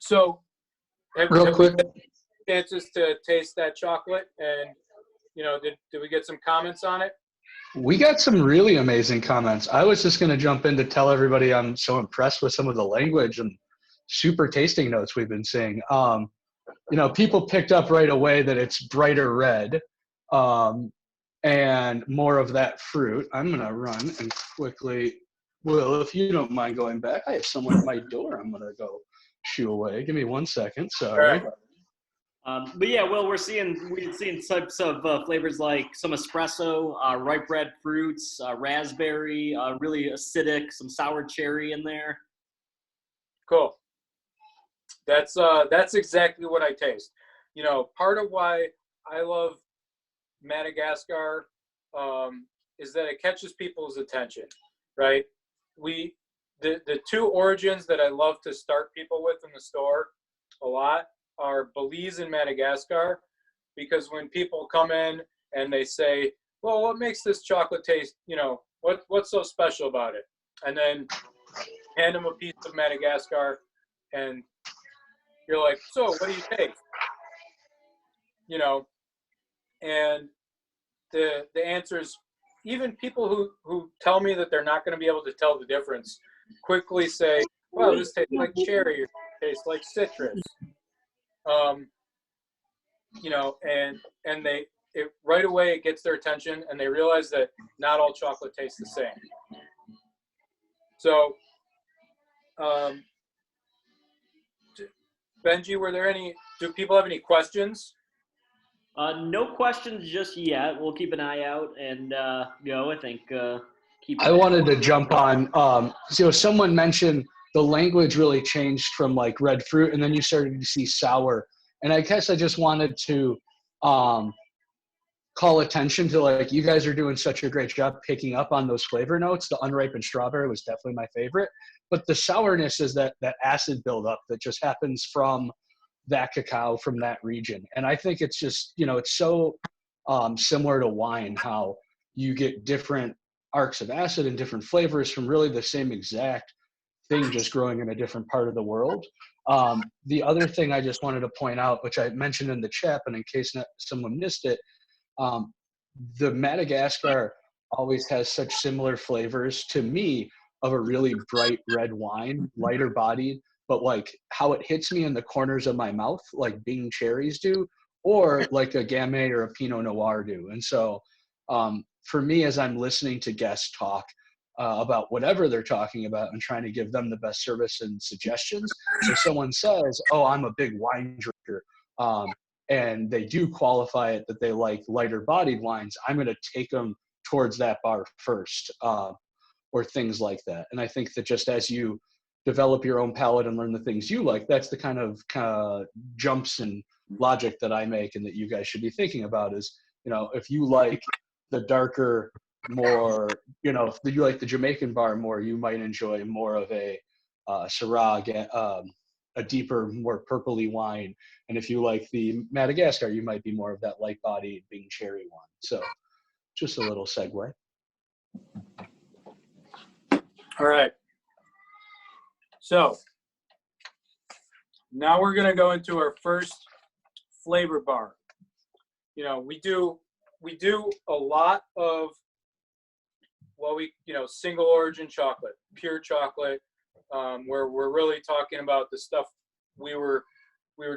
So Real quick, chances to taste that chocolate, and did we get some comments on it? we got some really amazing comments. I was just going to jump in to tell everybody I'm so impressed with some of the language and super tasting notes we've been seeing. People picked up right away that it's brighter red and more of that fruit. I'm going to run and quickly, Will, if you don't mind going back, I have someone at my door I'm going to go shoo away. Give me 1 second. Sorry. But yeah, Will, we're seeing types of flavors like some espresso, ripe red fruits, raspberry, really acidic, some sour cherry in there. Cool. That's exactly what I taste. Part of why I love Madagascar is that it catches people's attention, right? The 2 origins that I love to start people with in the store a lot are Belize and Madagascar, because when people come in and they say, well, what makes this chocolate taste, what's so special about it? And then hand them a piece of Madagascar and you're like, so what do you taste? And the answer is, even people who tell me that they're not going to be able to tell the difference quickly say, well, this tastes like cherry, or tastes like citrus. And it right away it gets their attention, and they realize that not all chocolate tastes the same. So, Benji, do people have any questions? No questions just yet. We'll keep an eye out, and I think I wanted to jump on. Someone mentioned the language really changed from like red fruit, and then you started to see sour. And I guess I just wanted to call attention to, like, you guys are doing such a great job picking up on those flavor notes. The unripened strawberry was definitely my favorite, but the sourness is that acid buildup that just happens from that cacao from that region. And I think it's just, it's so similar to wine, how you get different arcs of acid and different flavors from really the same exact thing, just growing in a different part of the world. The other thing I just wanted to point out, which I mentioned in the chat, and in case someone missed it, the Madagascar always has such similar flavors to me of a really bright red wine, lighter bodied, but like how it hits me in the corners of my mouth, like Bing cherries do, or like a Gamay or a Pinot Noir do. And so for me, as I'm listening to guests talk about whatever they're talking about and trying to give them the best service and suggestions, if someone says, oh, I'm a big wine drinker, and they do qualify it that they like lighter bodied wines, I'm going to take them towards that bar first, or things like that. And I think that just as you develop your own palate and learn the things you like, that's the kind of jumps and logic that I make, and that you guys should be thinking about is, if you like the darker, more, if you like the Jamaican bar more, you might enjoy more of a Syrah, a deeper, more purpley wine. And if you like the Madagascar, you might be more of that light-bodied Bing cherry wine. So just a little segue. All right. So now we're going to go into our first flavor bar. We do a lot of single origin chocolate, pure chocolate, where we're really talking about the stuff we were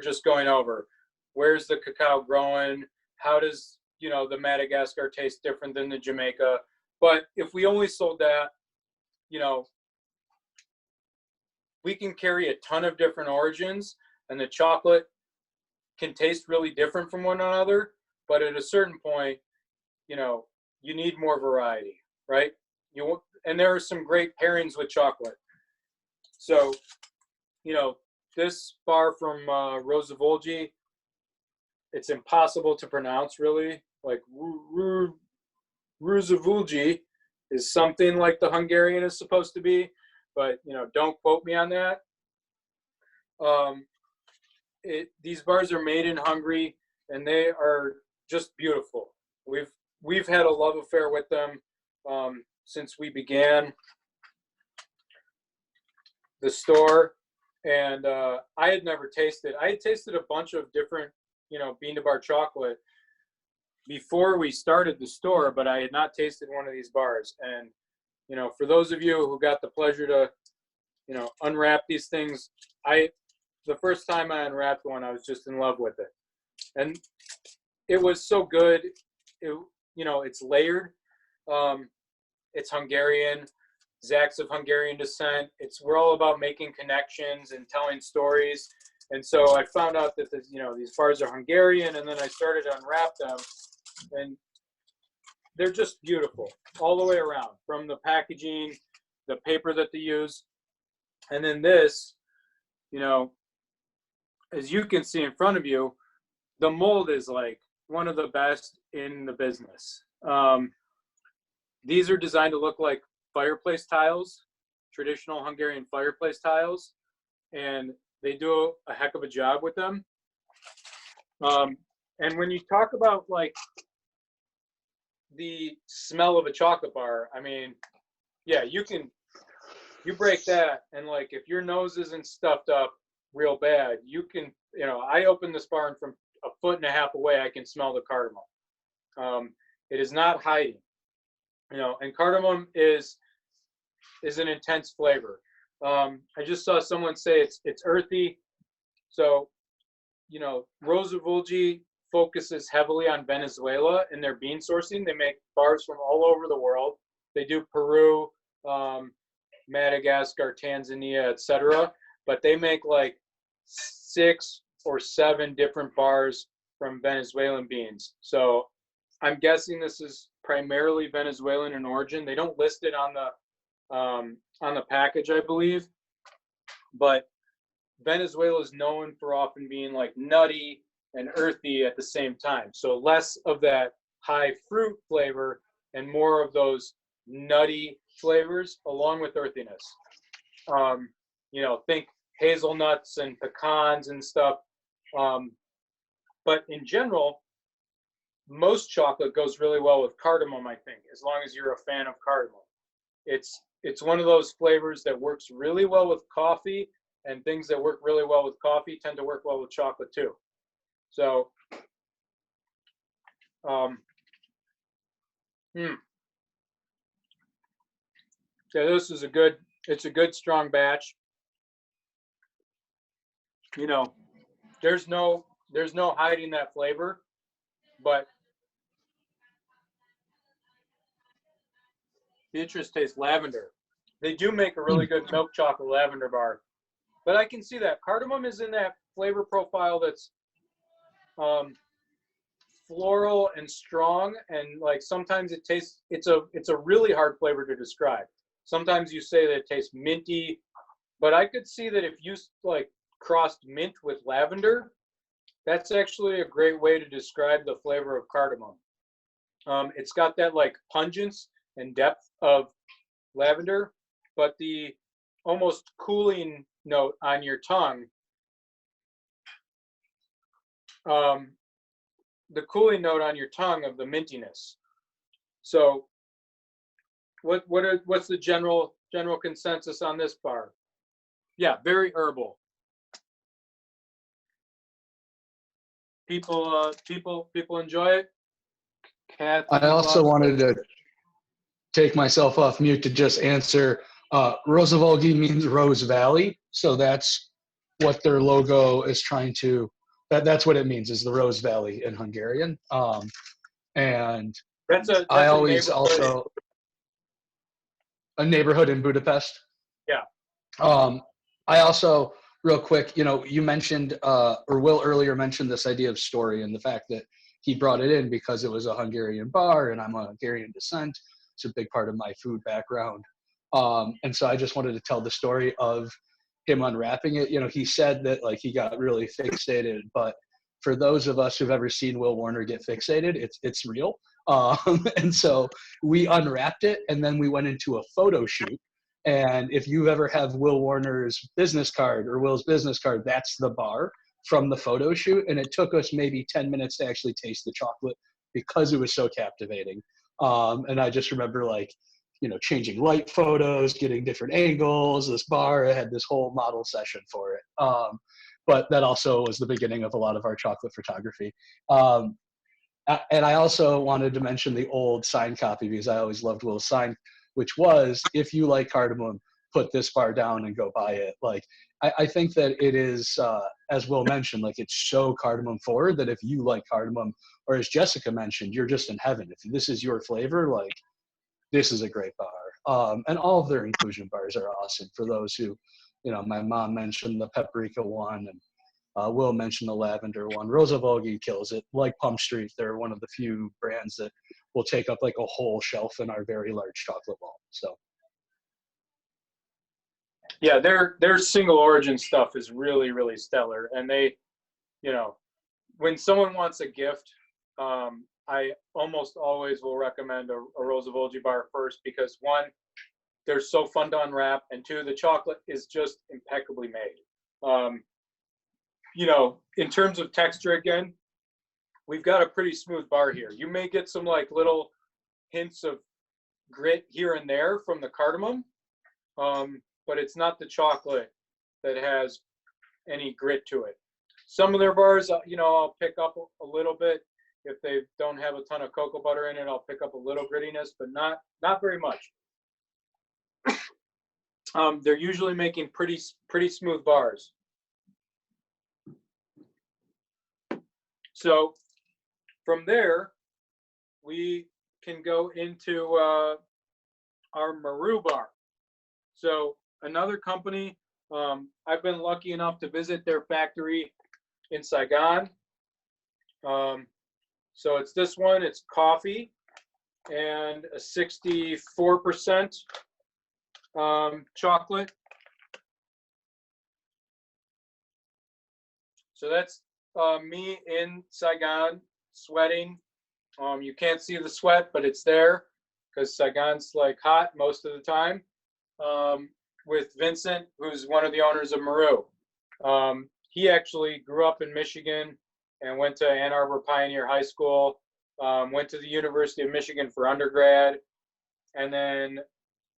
just going over. Where's the cacao growing? How does, the Madagascar taste different than the Jamaica? But if we only sold that, we can carry a ton of different origins, and the chocolate can taste really different from one another. But at a certain point, you need more variety, right? And there are some great pairings with chocolate. So, this bar from Rosavolji, it's impossible to pronounce, really. Like Rosavolji is something like the Hungarian is supposed to be, but don't quote me on that. These bars are made in Hungary, and they are just beautiful. We've had a love affair with them since we began the store, and I had never tasted. I had tasted a bunch of different, bean to bar chocolate before we started the store, but I had not tasted one of these bars. And for those of you who got the pleasure to, unwrap these things, the first time I unwrapped one, I was just in love with it, and it was so good. It's layered. It's Hungarian. Zach's of Hungarian descent. We're all about making connections and telling stories. And so I found out that these bars are Hungarian, and then I started to unwrap them, and they're just beautiful all the way around, from the packaging, the paper that they use, and then this, as you can see in front of you, the mold is like one of the best in the business. These are designed to look like fireplace tiles, traditional Hungarian fireplace tiles, and they do a heck of a job with them. And when you talk about like the smell of a chocolate bar, I mean, yeah, you break that, and like if your nose isn't stuffed up real bad, you can, I opened this bar, and from 1.5 feet away, I can smell the cardamom. It is not hiding, and cardamom is an intense flavor. I just saw someone say it's earthy. So, Rosavolji focuses heavily on Venezuela in their bean sourcing. They make bars from all over the world. They do Peru, Madagascar, Tanzania, etc. But they make like 6 or 7 different bars from Venezuelan beans. So I'm guessing this is primarily Venezuelan in origin. They don't list it on the package, I believe, but Venezuela is known for often being like nutty and earthy at the same time. So less of that high fruit flavor and more of those nutty flavors along with earthiness. Think hazelnuts and pecans and stuff. But in general, most chocolate goes really well with cardamom, I think, as long as you're a fan of cardamom. It's one of those flavors that works really well with coffee, and things that work really well with coffee tend to work well with chocolate too. So, yeah, this is it's a good strong batch. There's no hiding that flavor, but Beatrice tastes lavender. They do make a really good milk chocolate lavender bar, but I can see that cardamom is in that flavor profile that's floral and strong, and like sometimes it tastes. It's a really hard flavor to describe. Sometimes you say that it tastes minty, but I could see that if you like crossed mint with lavender, that's actually a great way to describe the flavor of cardamom. It's got that like pungence and depth of lavender, but the almost cooling note on your tongue, the cooling note on your tongue of the mintiness. So what's the general consensus on this bar? Yeah, very herbal. People enjoy it. I also wanted to take myself off mute to just answer Rosavolgi means Rose Valley, so that's what their logo is trying to. That's what it means, is the Rose Valley in Hungarian. And That's I a always neighborhood. also a neighborhood in Budapest. Yeah. I also, real quick, you mentioned, or Will earlier mentioned this idea of story and the fact that he brought it in because it was a Hungarian bar and I'm a Hungarian descent. It's a big part of my food background. And so I just wanted to tell the story of him unwrapping it. He said that like he got really fixated, but for those of us who've ever seen Will Werner get fixated, it's real. And so we unwrapped it and then we went into a photo shoot. And if you ever have Will Werner's business card or Will's business card, that's the bar from the photo shoot. And it took us maybe 10 minutes to actually taste the chocolate because it was so captivating. And I just remember like, changing light photos, getting different angles. This bar, I had this whole model session for it. But that also was the beginning of a lot of our chocolate photography. And I also wanted to mention the old sign copy because I always loved Will's sign, which was, if you like cardamom, put this bar down and go buy it. Like, I think that it is, as Will mentioned, like it's so cardamom forward that if you like cardamom, or as Jessica mentioned, you're just in heaven. If this is your flavor, like this is a great bar. And all of their inclusion bars are awesome for those who, my mom mentioned the paprika one and Will mentioned the lavender one. Rosa Vogie kills it. Like Pump Street, they're one of the few brands that will take up like a whole shelf in our very large chocolate wall. So, yeah, their single origin stuff is really, really stellar. And they, when someone wants a gift, I almost always will recommend a Rosa Vogie bar first because one, they're so fun to unwrap, and two, the chocolate is just impeccably made. In terms of texture, again, we've got a pretty smooth bar here. You may get some like little hints of grit here and there from the cardamom, but it's not the chocolate that has any grit to it. Some of their bars, I'll pick up a little bit. If they don't have a ton of cocoa butter in it, I'll pick up a little grittiness, but not very much. They're usually making pretty smooth bars. So from there, we can go into our Maru bar. So another company, I've been lucky enough to visit their factory in Saigon. So it's this one, it's coffee and a 64% chocolate. So that's me in Saigon sweating. You can't see the sweat, but it's there because Saigon's like hot most of the time. With Vincent, who's one of the owners of Maru. He actually grew up in Michigan and went to Ann Arbor Pioneer High School, went to the University of Michigan for undergrad, and then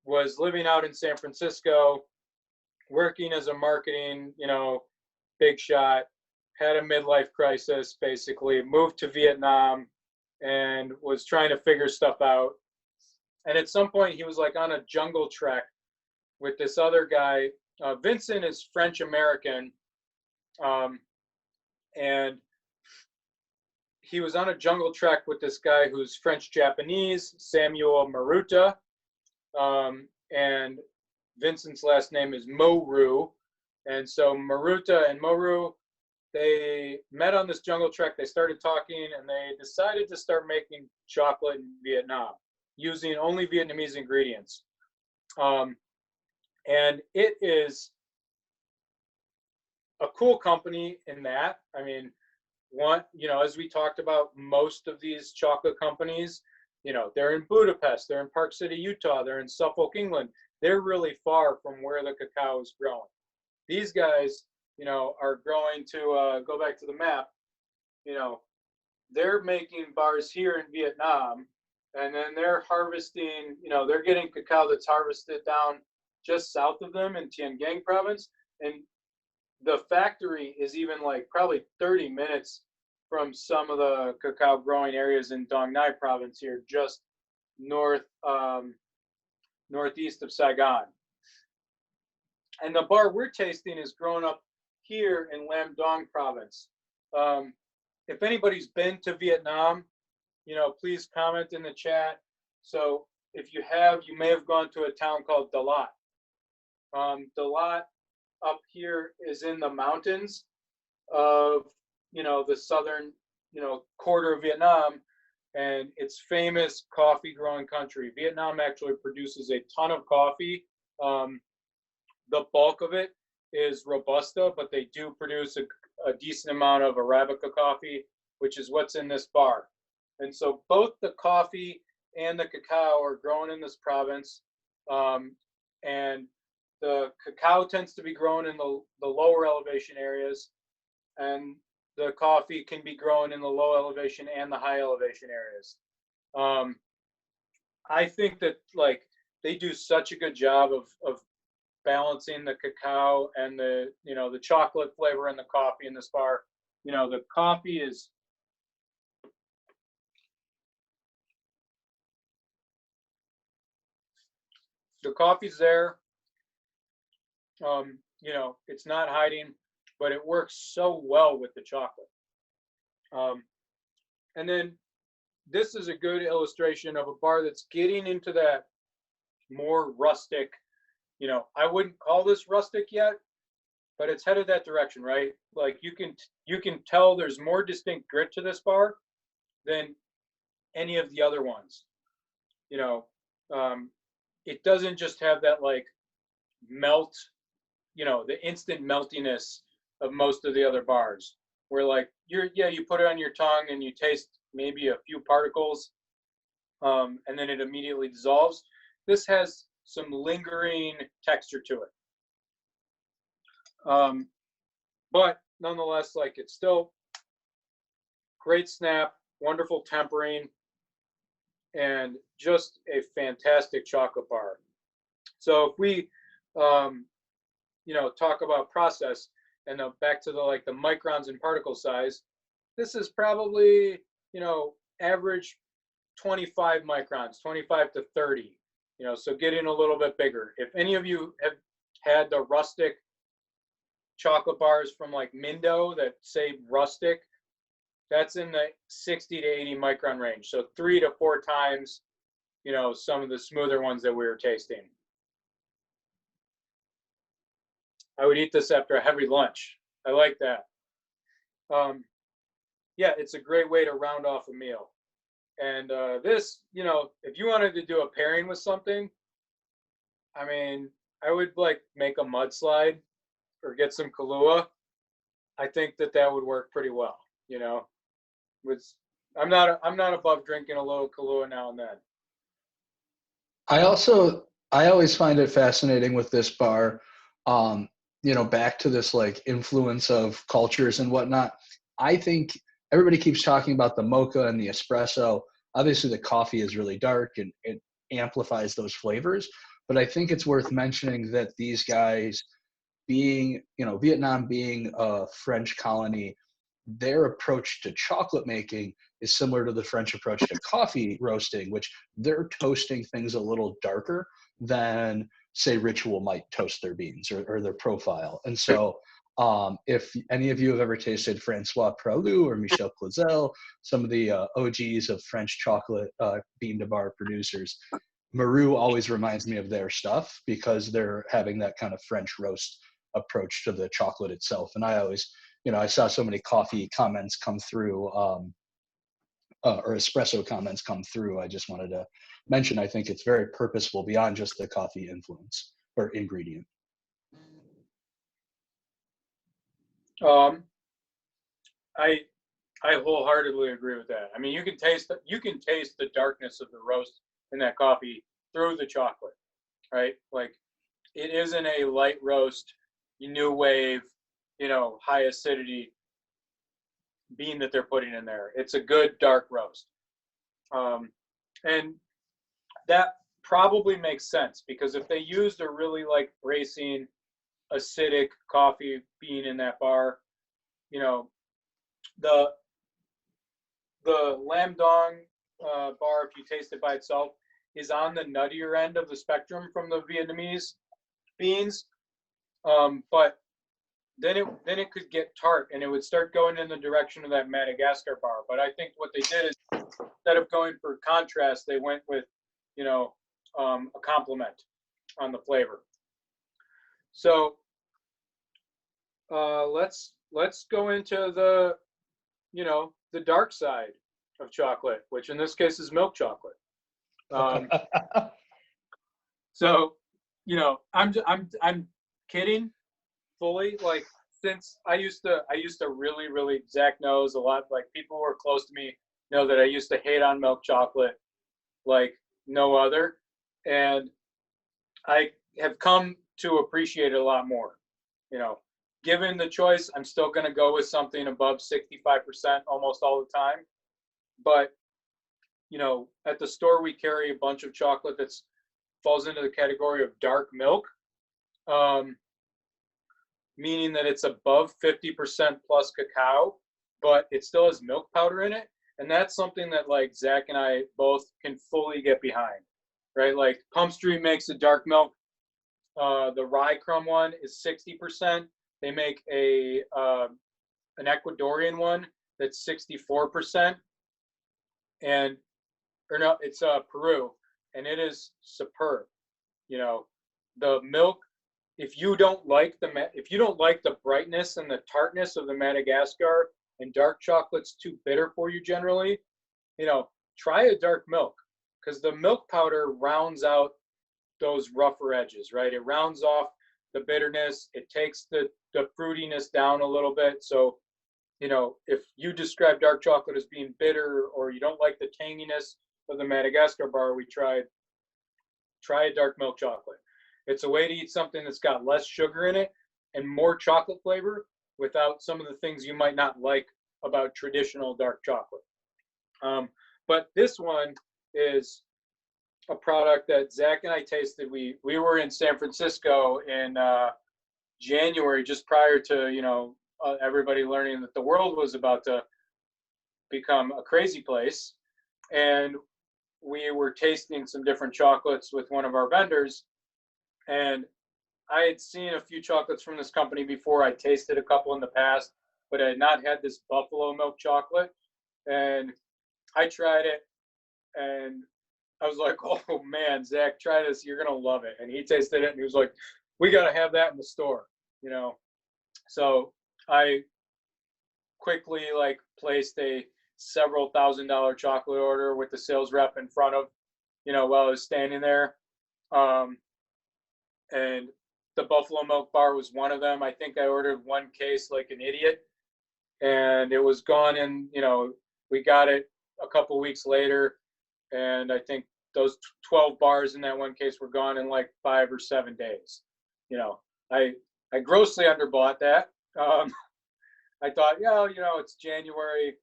was living out in San Francisco, working as a marketing, big shot, had a midlife crisis, basically, moved to Vietnam and was trying to figure stuff out. And at some point he was like on a jungle trek with this other guy. Vincent is French American, and he was on a jungle trek with this guy who's French Japanese, Samuel Maruta, and Vincent's last name is Moru. And so Maruta and Moru, they met on this jungle trek. They started talking and they decided to start making chocolate in Vietnam using only Vietnamese ingredients. And it is a cool company in that, as we talked about, most of these chocolate companies, they're in Budapest, they're in Park City, Utah, they're in Suffolk, England. They're really far from where the cacao is growing. These guys, are growing to, go back to the map, they're making bars here in Vietnam, and then they're harvesting, they're getting cacao that's harvested down just south of them in Tiên Giang province. And the factory is even like probably 30 minutes from some of the cacao growing areas in Dong Nai province here, just northeast of Saigon. And the bar we're tasting is grown up here in Lam Dong province. If anybody's been to Vietnam, please comment in the chat. So if you have, you may have gone to a town called Dalat. Dalat up here is in the mountains of, the southern, quarter of Vietnam, and it's famous coffee growing country. Vietnam actually produces a ton of coffee. The bulk of it is Robusta, but they do produce a decent amount of Arabica coffee, which is what's in this bar. And so both the coffee and the cacao are grown in this province. And the cacao tends to be grown in the lower elevation areas, and the coffee can be grown in the low elevation and the high elevation areas. I think that they do such a good job of balancing the cacao and the chocolate flavor and the coffee in this bar. The coffee is coffee's there. It's not hiding, but it works so well with the chocolate. And then this is a good illustration of a bar that's getting into that more rustic, I wouldn't call this rustic yet, but it's headed that direction, right? Like you can tell there's more distinct grit to this bar than any of the other ones. It doesn't just have that melt, the instant meltiness of most of the other bars, where you put it on your tongue and you taste maybe a few particles, and then it immediately dissolves. This has some lingering texture to it. But nonetheless, it's still great snap, wonderful tempering, and just a fantastic chocolate bar. So if we, talk about process and back to the microns and particle size, this is probably, average 25 microns, 25 to 30, so getting a little bit bigger. If any of you have had the rustic chocolate bars from Mindo that say rustic, that's in the 60 to 80 micron range. So 3 to 4 times, some of the smoother ones that we were tasting. I would eat this after a heavy lunch. I like that. Yeah, it's a great way to round off a meal. And this, if you wanted to do a pairing with something, I would make a mudslide or get some Kahlua. I think that would work pretty well. I'm not above drinking a little Kahlua now and then. I always find it fascinating with this bar, back to this influence of cultures and whatnot. I think everybody keeps talking about the mocha and the espresso. Obviously the coffee is really dark and it amplifies those flavors, but I think it's worth mentioning that these guys being, Vietnam being a French colony, their approach to chocolate making is similar to the French approach to coffee roasting, which they're toasting things a little darker than, say, Ritual might toast their beans or their profile. And so if any of you have ever tasted Francois Pralou or Michel Clazel, some of the OGs of French chocolate bean to bar producers, Maru always reminds me of their stuff because they're having that kind of French roast approach to the chocolate itself. And I always, I saw so many coffee comments come through, or espresso comments come through. I just wanted to mention, I think it's very purposeful beyond just the coffee influence or ingredient. I wholeheartedly agree with that. You can taste the darkness of the roast in that coffee through the chocolate, right? It isn't a light roast, new wave, high acidity bean that they're putting in there. It's a good dark roast. And that probably makes sense because if they used a really racing acidic coffee bean in that bar, the Lam Dong bar, if you taste it by itself, is on the nuttier end of the spectrum from the Vietnamese beans. But then it could get tart, and it would start going in the direction of that Madagascar bar. But I think what they did is, instead of going for contrast, they went with, a complement on the flavor. So let's go into the dark side of chocolate, which in this case is milk chocolate. So, I'm kidding fully. Like, since I used to really, Zach knows a lot. Like, people who are close to me know that I used to hate on milk chocolate like no other, and I have come to appreciate it a lot more. Given the choice, I'm still going to go with something above 65% almost all the time. But, at the store, we carry a bunch of chocolate that falls into the category of dark milk, meaning that it's above 50% plus cacao, but it still has milk powder in it. And that's something that, like, Zach and I both can fully get behind, right? Like, Pump Street makes a dark milk. The Rye Crumb one is 60%. They make an Ecuadorian one that's 64%. It's Peru, and it is superb. The milk, if you don't like the brightness and the tartness of the Madagascar, and dark chocolate's too bitter for you generally, try a dark milk, because the milk powder rounds out those rougher edges, right? It rounds off the bitterness. It takes the fruitiness down a little bit. So, if you describe dark chocolate as being bitter, or you don't like the tanginess of the Madagascar bar, try a dark milk chocolate. It's a way to eat something that's got less sugar in it and more chocolate flavor without some of the things you might not like about traditional dark chocolate. But this one is a product that Zach and I tasted. We were in San Francisco in January, just prior to, everybody learning that the world was about to become a crazy place. And we were tasting some different chocolates with one of our vendors. And I had seen a few chocolates from this company before. I tasted a couple in the past, but I had not had this buffalo milk chocolate. And I tried it, and I was like, oh man, Zach, try this. You're going to love it. And he tasted it, and he was like, we got to have that in the store, So I quickly placed a several $1,000 chocolate order with the sales rep in front of, while I was standing there. And the buffalo milk bar was one of them. I think I ordered one case like an idiot, and it was gone. And, we got it a couple weeks later, and I think those 12 bars in that one case were gone in like 5 or 7 days. I grossly underbought that. I thought, it's January.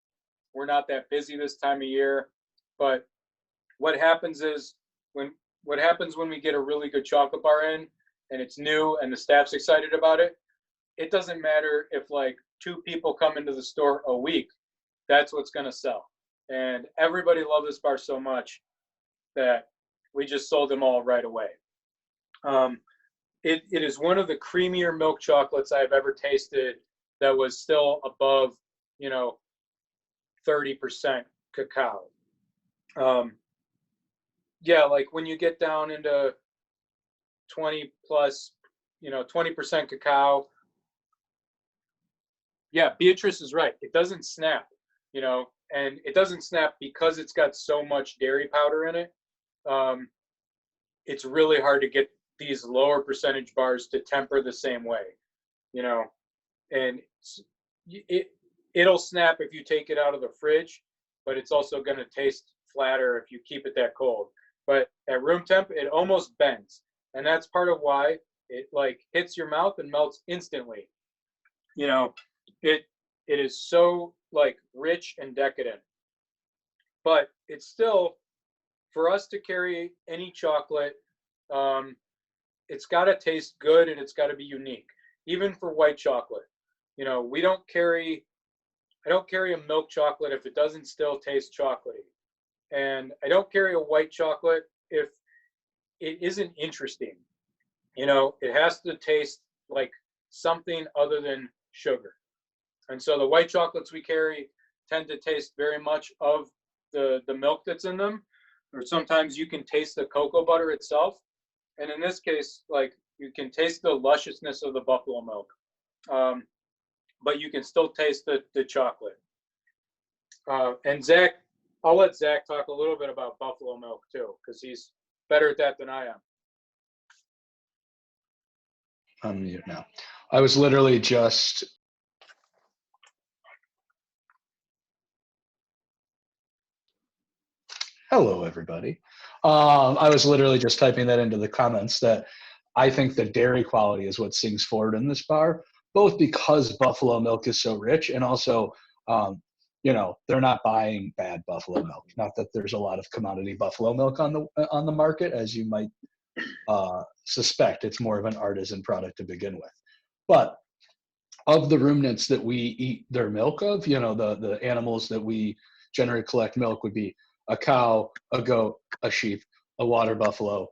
We're not that busy this time of year. But what happens when we get a really good chocolate bar in, and it's new and the staff's excited about it, it doesn't matter if like 2 people come into the store a week. That's what's going to sell. And everybody loved this bar so much that we just sold them all right away. It is one of the creamier milk chocolates I've ever tasted that was still above, 30% cacao. Like when you get down into 20 plus, 20% cacao. Yeah, Beatrice is right. It doesn't snap, and it doesn't snap because it's got so much dairy powder in it. It's really hard to get these lower percentage bars to temper the same way, and it'll snap if you take it out of the fridge, but it's also going to taste flatter if you keep it that cold. But at room temp, it almost bends. And that's part of why it hits your mouth and melts instantly. It is so rich and decadent. But it's still, for us to carry any chocolate, it's got to taste good and it's got to be unique. Even for white chocolate, I don't carry a milk chocolate if it doesn't still taste chocolatey. And I don't carry a white chocolate if it isn't interesting. It has to taste like something other than sugar. And so the white chocolates we carry tend to taste very much of the milk that's in them, or sometimes you can taste the cocoa butter itself. And in this case, like, you can taste the lusciousness of the buffalo milk, but you can still taste the chocolate. And Zach, I'll let Zach talk a little bit about buffalo milk too, because he's better at that than I am. I'm mute now. I was literally just hello, everybody. I was literally just typing that into the comments that I think the dairy quality is what sings forward in this bar, both because buffalo milk is so rich and also, you know, they're not buying bad buffalo milk. Not that there's a lot of commodity buffalo milk on the market, as you might suspect. It's more of an artisan product to begin with. But of the ruminants that we eat their milk of, you know, the animals that we generally collect milk would be a cow, a goat, a sheep, a water buffalo.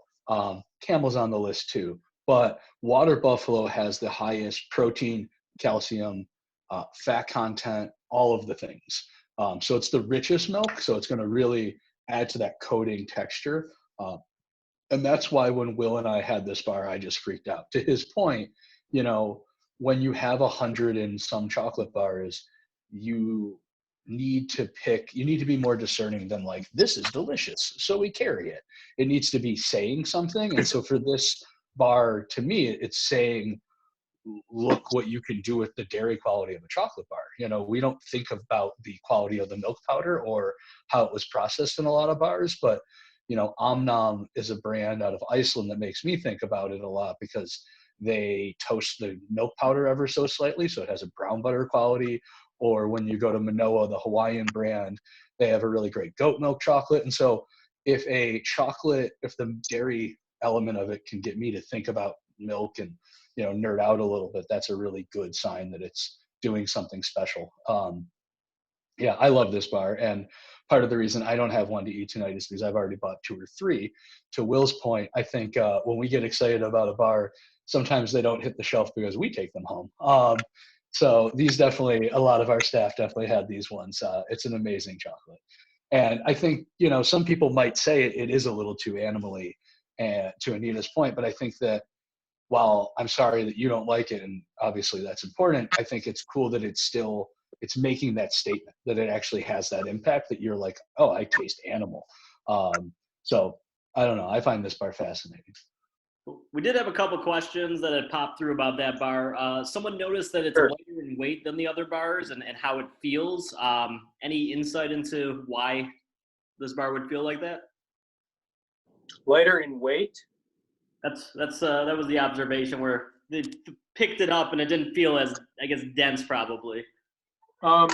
Camel's on the list too. But water buffalo has the highest protein, calcium, fat content, all of the things. So it's the richest milk. So it's going to really add to that coating texture. And that's why when Will and I had this bar, I just freaked out. To his point, you know, when you have 100 and some chocolate bars, you need to be more discerning than like, this is delicious, so we carry it. It needs to be saying something. And so for this bar, to me, it's saying, look what you can do with the dairy quality of a chocolate bar. You know, we don't think about the quality of the milk powder or how it was processed in a lot of bars, but you know, Omnom is a brand out of Iceland that makes me think about it a lot because they toast the milk powder ever so slightly, so it has a brown butter quality. Or when you go to Manoa, the Hawaiian brand, they have a really great goat milk chocolate. And so if the dairy element of it can get me to think about milk and, you know, nerd out a little bit, that's a really good sign that it's doing something special. Yeah, I love this bar. And part of the reason I don't have one to eat tonight is because I've already bought 2 or 3. To Will's point, I think when we get excited about a bar, sometimes they don't hit the shelf because we take them home. So these definitely, a lot of our staff definitely had these ones. It's an amazing chocolate. And I think, you know, some people might say it is a little too animally, and to Anita's point, but I think that while I'm sorry that you don't like it, and obviously that's important, I think it's cool that it's making that statement, that it actually has that impact, that you're like, oh, I taste animal. So I don't know. I find this bar fascinating. We did have a couple questions that had popped through about that bar. Someone noticed that it's Sure. lighter in weight than the other bars and how it feels. Any insight into why this bar would feel like that? Lighter in weight? That was the observation where they picked it up and it didn't feel as, I guess, dense probably. I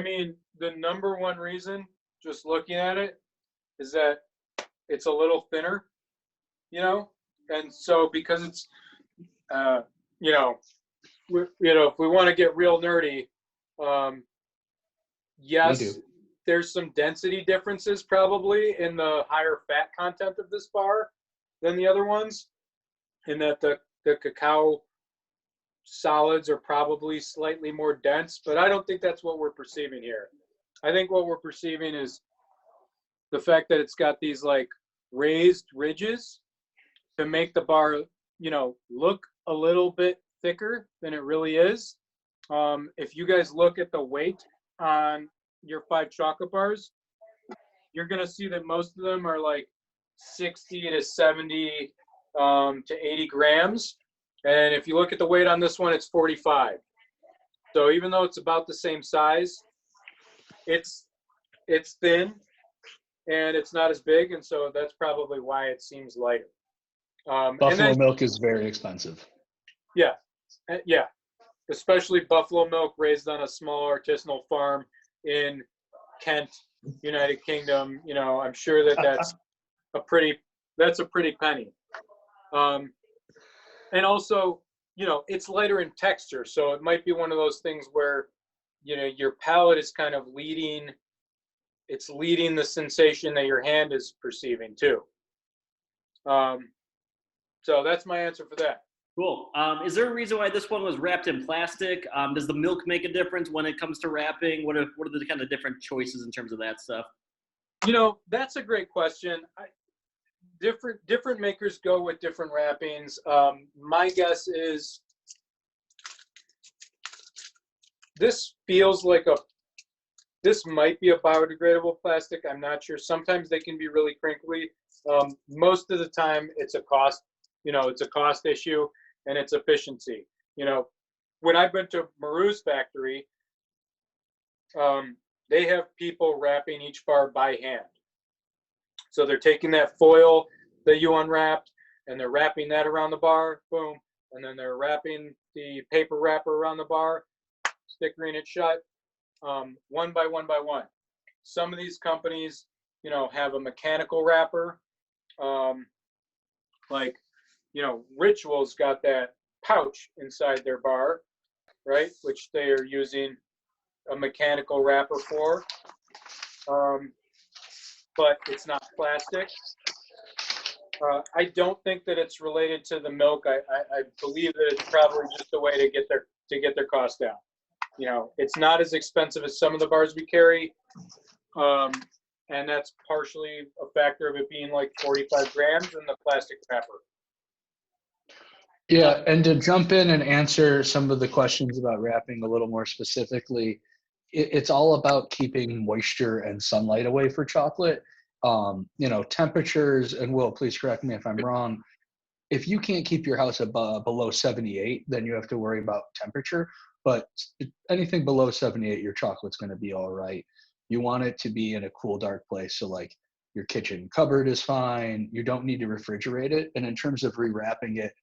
mean, the number one reason, just looking at it, is that it's a little thinner, you know? And so because it's, you know, if we want to get real nerdy, yes, there's some density differences probably in the higher fat content of this bar than the other ones, in that the cacao solids are probably slightly more dense, but I don't think that's what we're perceiving here. I think what we're perceiving is the fact that it's got these like raised ridges to make the bar, you know, look a little bit thicker than it really is. If you guys look at the weight on your 5 chocolate bars, you're gonna see that most of them are like 60 to 70 to 80 grams. And if you look at the weight on this one, it's 45. So even though it's about the same size, it's thin and it's not as big. And so that's probably why it seems lighter. Buffalo milk is very expensive. Yeah. Yeah. Especially buffalo milk raised on a small artisanal farm in Kent, United Kingdom. You know, I'm sure that's a pretty penny. And also, you know, it's lighter in texture. So it might be one of those things where, you know, your palate is kind of leading the sensation that your hand is perceiving too. So that's my answer for that. Cool. Is there a reason why this one was wrapped in plastic? Does the milk make a difference when it comes to wrapping? What are the kind of different choices in terms of that stuff? That's a great question. Different makers go with different wrappings. My guess is this feels like this might be a biodegradable plastic. I'm not sure. Sometimes they can be really crinkly. Most of the time it's a cost, it's a cost issue and it's efficiency. When I've been to Maru's factory, they have people wrapping each bar by hand. So they're taking that foil that you unwrapped and they're wrapping that around the bar, boom. And then they're wrapping the paper wrapper around the bar, stickering it shut, one by one. Some of these companies, have a mechanical wrapper. Ritual's got that pouch inside their bar, right? Which they are using a mechanical wrapper for. But it's not plastic. I don't think that it's related to the milk. I believe that it's probably just a way to get their cost down. It's not as expensive as some of the bars we carry, and that's partially a factor of it being like 45 grams in the plastic wrapper. Yeah, and to jump in and answer some of the questions about wrapping a little more specifically, it's all about keeping moisture and sunlight away for chocolate. Temperatures, and Will, please correct me if I'm wrong. If you can't keep your house below 78, then you have to worry about temperature. But anything below 78, your chocolate's going to be all right. You want it to be in a cool, dark place. So like your kitchen cupboard is fine. You don't need to refrigerate it. And in terms of rewrapping it,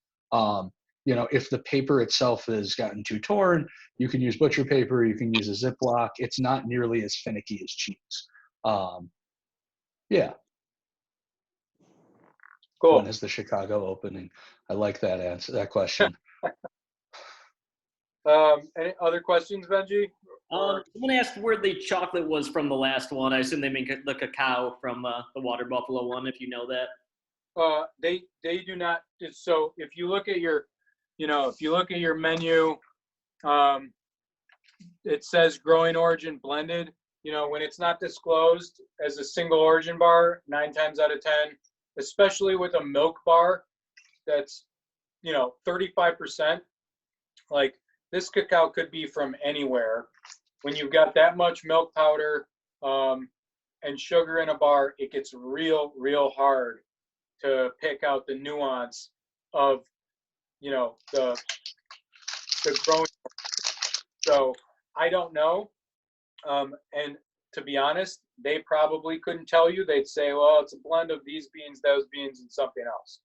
if the paper itself has gotten too torn, you can use butcher paper, you can use a Ziploc. It's not nearly as finicky as cheese. Yeah. Cool. When is the Chicago opening? I like that answer, that question. Any other questions, Benji? Someone asked where the chocolate was from the last one. I assume they mean the cacao from the Water Buffalo one, if you know that. They do not. So if you look at your, menu, it says growing origin blended. When it's not disclosed as a single origin bar, 9 times out of 10, especially with a milk bar, that's 35%. Like this cacao could be from anywhere. When you've got that much milk powder and sugar in a bar, it gets real hard to pick out the nuance of the growing. So I don't know, and to be honest, they probably couldn't tell you. They'd say, well, it's a blend of these beans, those beans, and something else.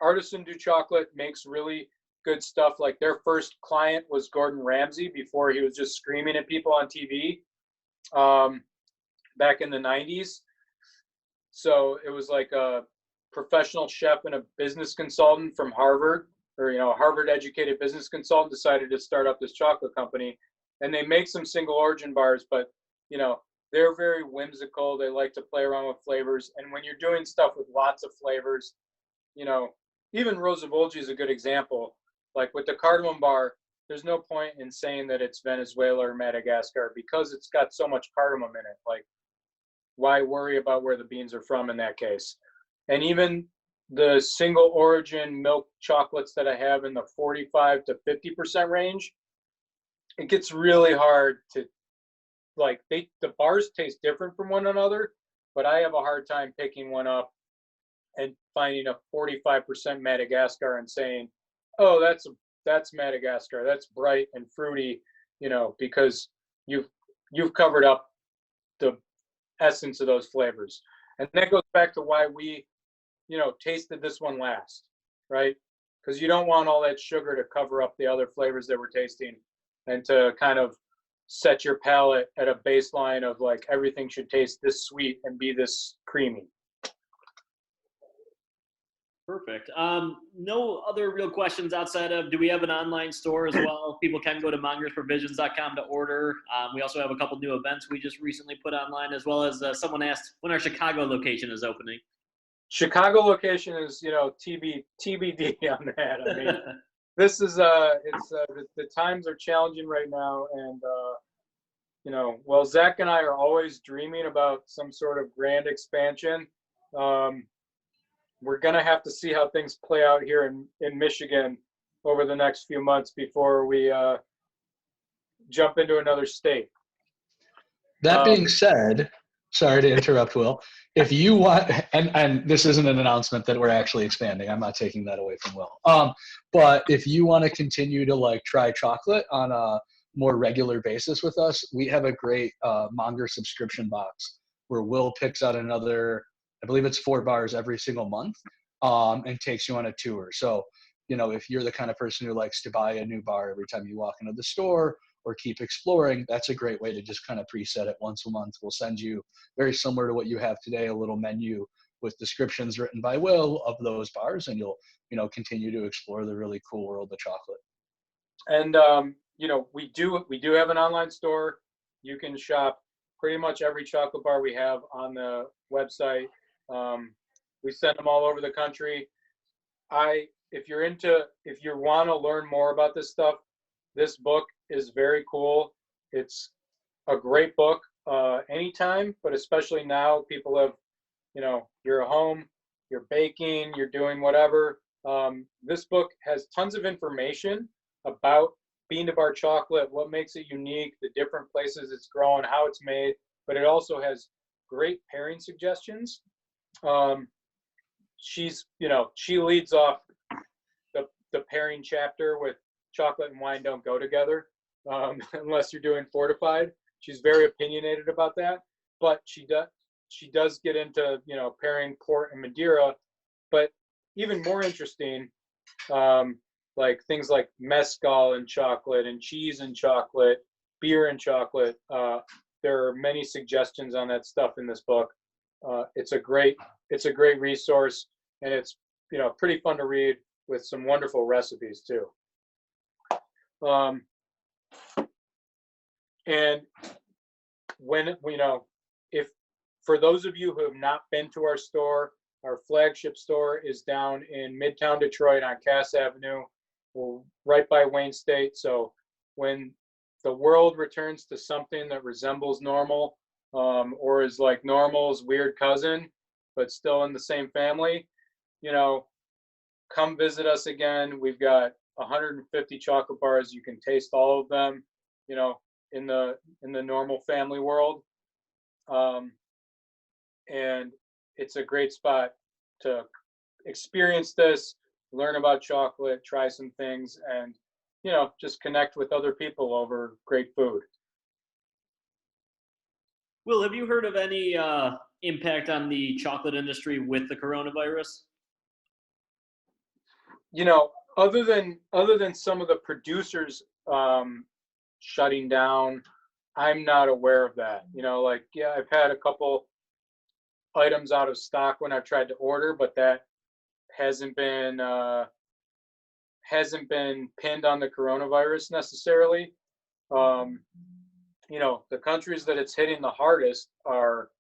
Artisan Du Chocolate makes really good stuff. Like their first client was Gordon Ramsay before he was just screaming at people on TV back in the 90s. So it was like a professional chef and a business consultant from Harvard, or Harvard educated business consultant, decided to start up this chocolate company. And they make some single origin bars, but they're very whimsical. They like to play around with flavors. And when you're doing stuff with lots of flavors, even Rosa Volgi is a good example. Like with the cardamom bar, there's no point in saying that it's Venezuela or Madagascar because it's got so much cardamom in it. Like, why worry about where the beans are from in that case? And even the single origin milk chocolates that I have in the 45 to 50% range, it gets really hard to, like, the bars taste different from one another, but I have a hard time picking one up and finding a 45% Madagascar and saying, oh, that's Madagascar, that's bright and fruity, because you've covered up the essence of those flavors. And that goes back to why we tasted this one last, right? Because you don't want all that sugar to cover up the other flavors that we're tasting, and to kind of set your palate at a baseline of like everything should taste this sweet and be this creamy. Perfect. No other real questions outside of, do we have an online store as well? People can go to mongersprovisions.com to order. We also have a couple new events we just recently put online, as well as someone asked when our Chicago location is opening. Chicago location is, TBD on that. I mean, this is the times are challenging right now, and well, Zach and I are always dreaming about some sort of grand expansion. We're gonna have to see how things play out here in Michigan over the next few months before we jump into another state. That being said, sorry to interrupt, Will. If you want, and this isn't an announcement that we're actually expanding. I'm not taking that away from Will. But if you want to continue to try chocolate on a more regular basis with us, we have a great Monger subscription box where Will picks out another, I believe it's 4 bars every single month, and takes you on a tour. So, if you're the kind of person who likes to buy a new bar every time you walk into the store or keep exploring, that's a great way to just kind of preset it once a month. We'll send you, very similar to what you have today, a little menu with descriptions written by Will of those bars, and you'll, continue to explore the really cool world of chocolate. And we do have an online store. You can shop pretty much every chocolate bar we have on the website. We send them all over the country. If you want to learn more about this stuff, this book is very cool. It's a great book anytime, but especially now. People have, you're at home, you're baking, you're doing whatever. This book has tons of information about bean to bar chocolate, what makes it unique, the different places it's grown, how it's made, but it also has great pairing suggestions. She leads off the pairing chapter with chocolate and wine don't go together unless you're doing fortified. She's very opinionated about that, but she does get into pairing port and Madeira. But even more interesting, like things like mezcal and chocolate and cheese and chocolate, beer and chocolate. There are many suggestions on that stuff in this book. It's a great resource, and it's pretty fun to read with some wonderful recipes too. And when if for those of you who have not been to our store, our flagship store is down in Midtown Detroit on Cass Avenue, right by Wayne State. So when the world returns to something that resembles normal, or is like normal's weird cousin, but still in the same family, come visit us again. We've got 150 chocolate bars. You can taste all of them, in the normal family world. And it's a great spot to experience this, learn about chocolate, try some things, and, just connect with other people over great food. Will, have you heard of any impact on the chocolate industry with the coronavirus? Other than some of the producers shutting down, I'm not aware of that. I've had a couple items out of stock when I've tried to order, but that hasn't been pinned on the coronavirus necessarily. The countries that it's hitting the hardest are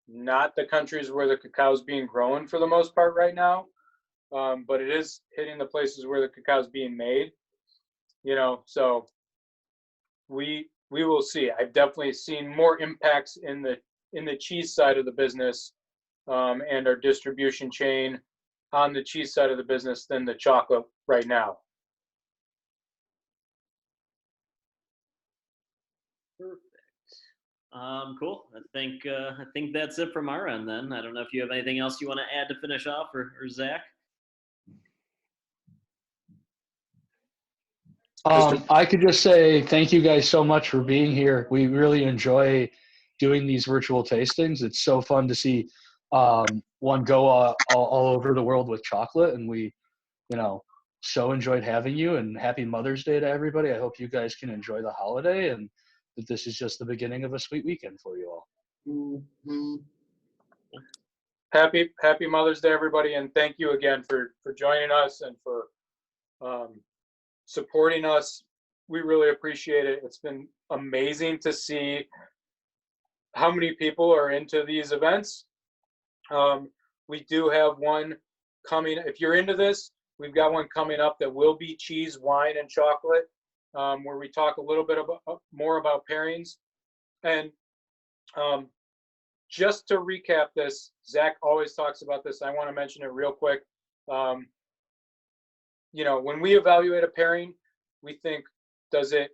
not the countries where the cacao is being grown for the most part right now. But it is hitting the places where the cacao is being made, so we will see. I've definitely seen more impacts in the cheese side of the business, and our distribution chain on the cheese side of the business than the chocolate right now. Perfect. Cool. I think that's it from our end then. I don't know if you have anything else you want to add to finish off, or Zach. I could just say thank you guys so much for being here. We really enjoy doing these virtual tastings. It's so fun to see one go all over the world with chocolate, and we, so enjoyed having you. And happy Mother's Day to everybody. I hope you guys can enjoy the holiday, and that this is just the beginning of a sweet weekend for you all. Mm-hmm. Happy Mother's Day, everybody, and thank you again for joining us and for supporting us. We really appreciate it. It's been amazing to see how many people are into these events. we do have one coming. If you're into this, we've got one coming up that will be cheese, wine, and chocolate, where we talk a little bit more about pairings. And just to recap this, Zach always talks about this. I want to mention it real quick. When we evaluate a pairing, we think, does it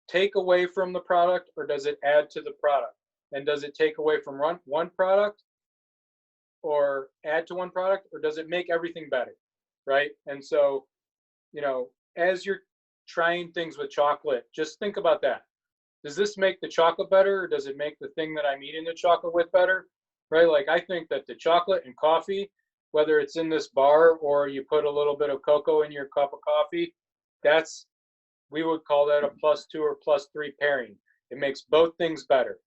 take away from the product or does it add to the product? And does it take away from one product or add to one product, or does it make everything better, right? And so, as you're trying things with chocolate, just think about that. Does this make the chocolate better, or does it make the thing that I'm eating the chocolate with better, right? Like, I think that the chocolate and coffee, whether it's in this bar or you put a little bit of cocoa in your cup of coffee, we would call that a +2 or +3 pairing. It makes both things better.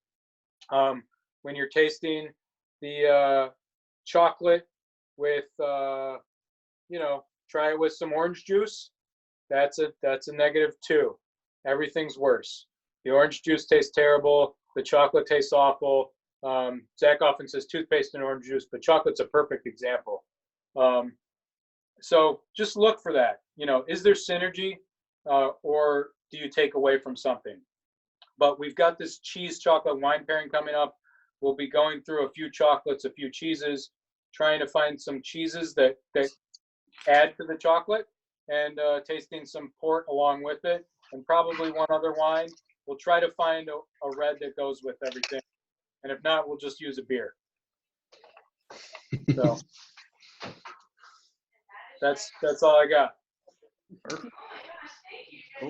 When you're tasting the chocolate with, try it with some orange juice, that's a -2. Everything's worse. The orange juice tastes terrible. The chocolate tastes awful. Zach often says toothpaste and orange juice, but chocolate's a perfect example. So just look for that. Is there synergy, or do you take away from something? But we've got this cheese chocolate wine pairing coming up. We'll be going through a few chocolates, a few cheeses, trying to find some cheeses that add to the chocolate, and tasting some port along with it, and probably one other wine. We'll try to find a red that goes with everything. And if not, we'll just use a beer. So that's all I got.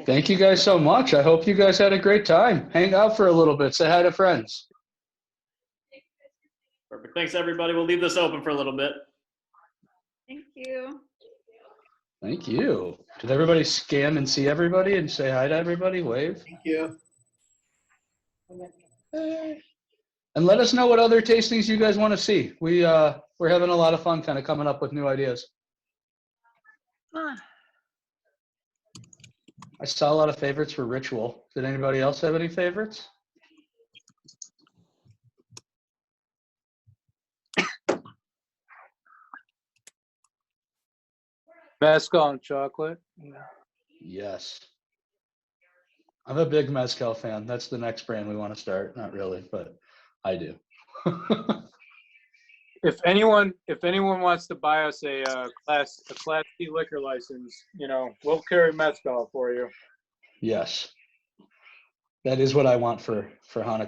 Thank you guys so much. I hope you guys had a great time. Hang out for a little bit. Say hi to friends. Perfect. Thanks, everybody. We'll leave this open for a little bit. Thank you. Thank you. Did everybody scan and see everybody and say hi to everybody? Wave. Thank you. And let us know what other tastings you guys want to see. We're having a lot of fun kind of coming up with new ideas. I saw a lot of favorites for Ritual. Did anybody else have any favorites? Mezcal and chocolate. Yes. I'm a big Mezcal fan. That's the next brand we want to start. Not really, but I do. If anyone wants to buy us a class C liquor license, we'll carry mezcal for you. Yes. That is what I want for Hanukkah.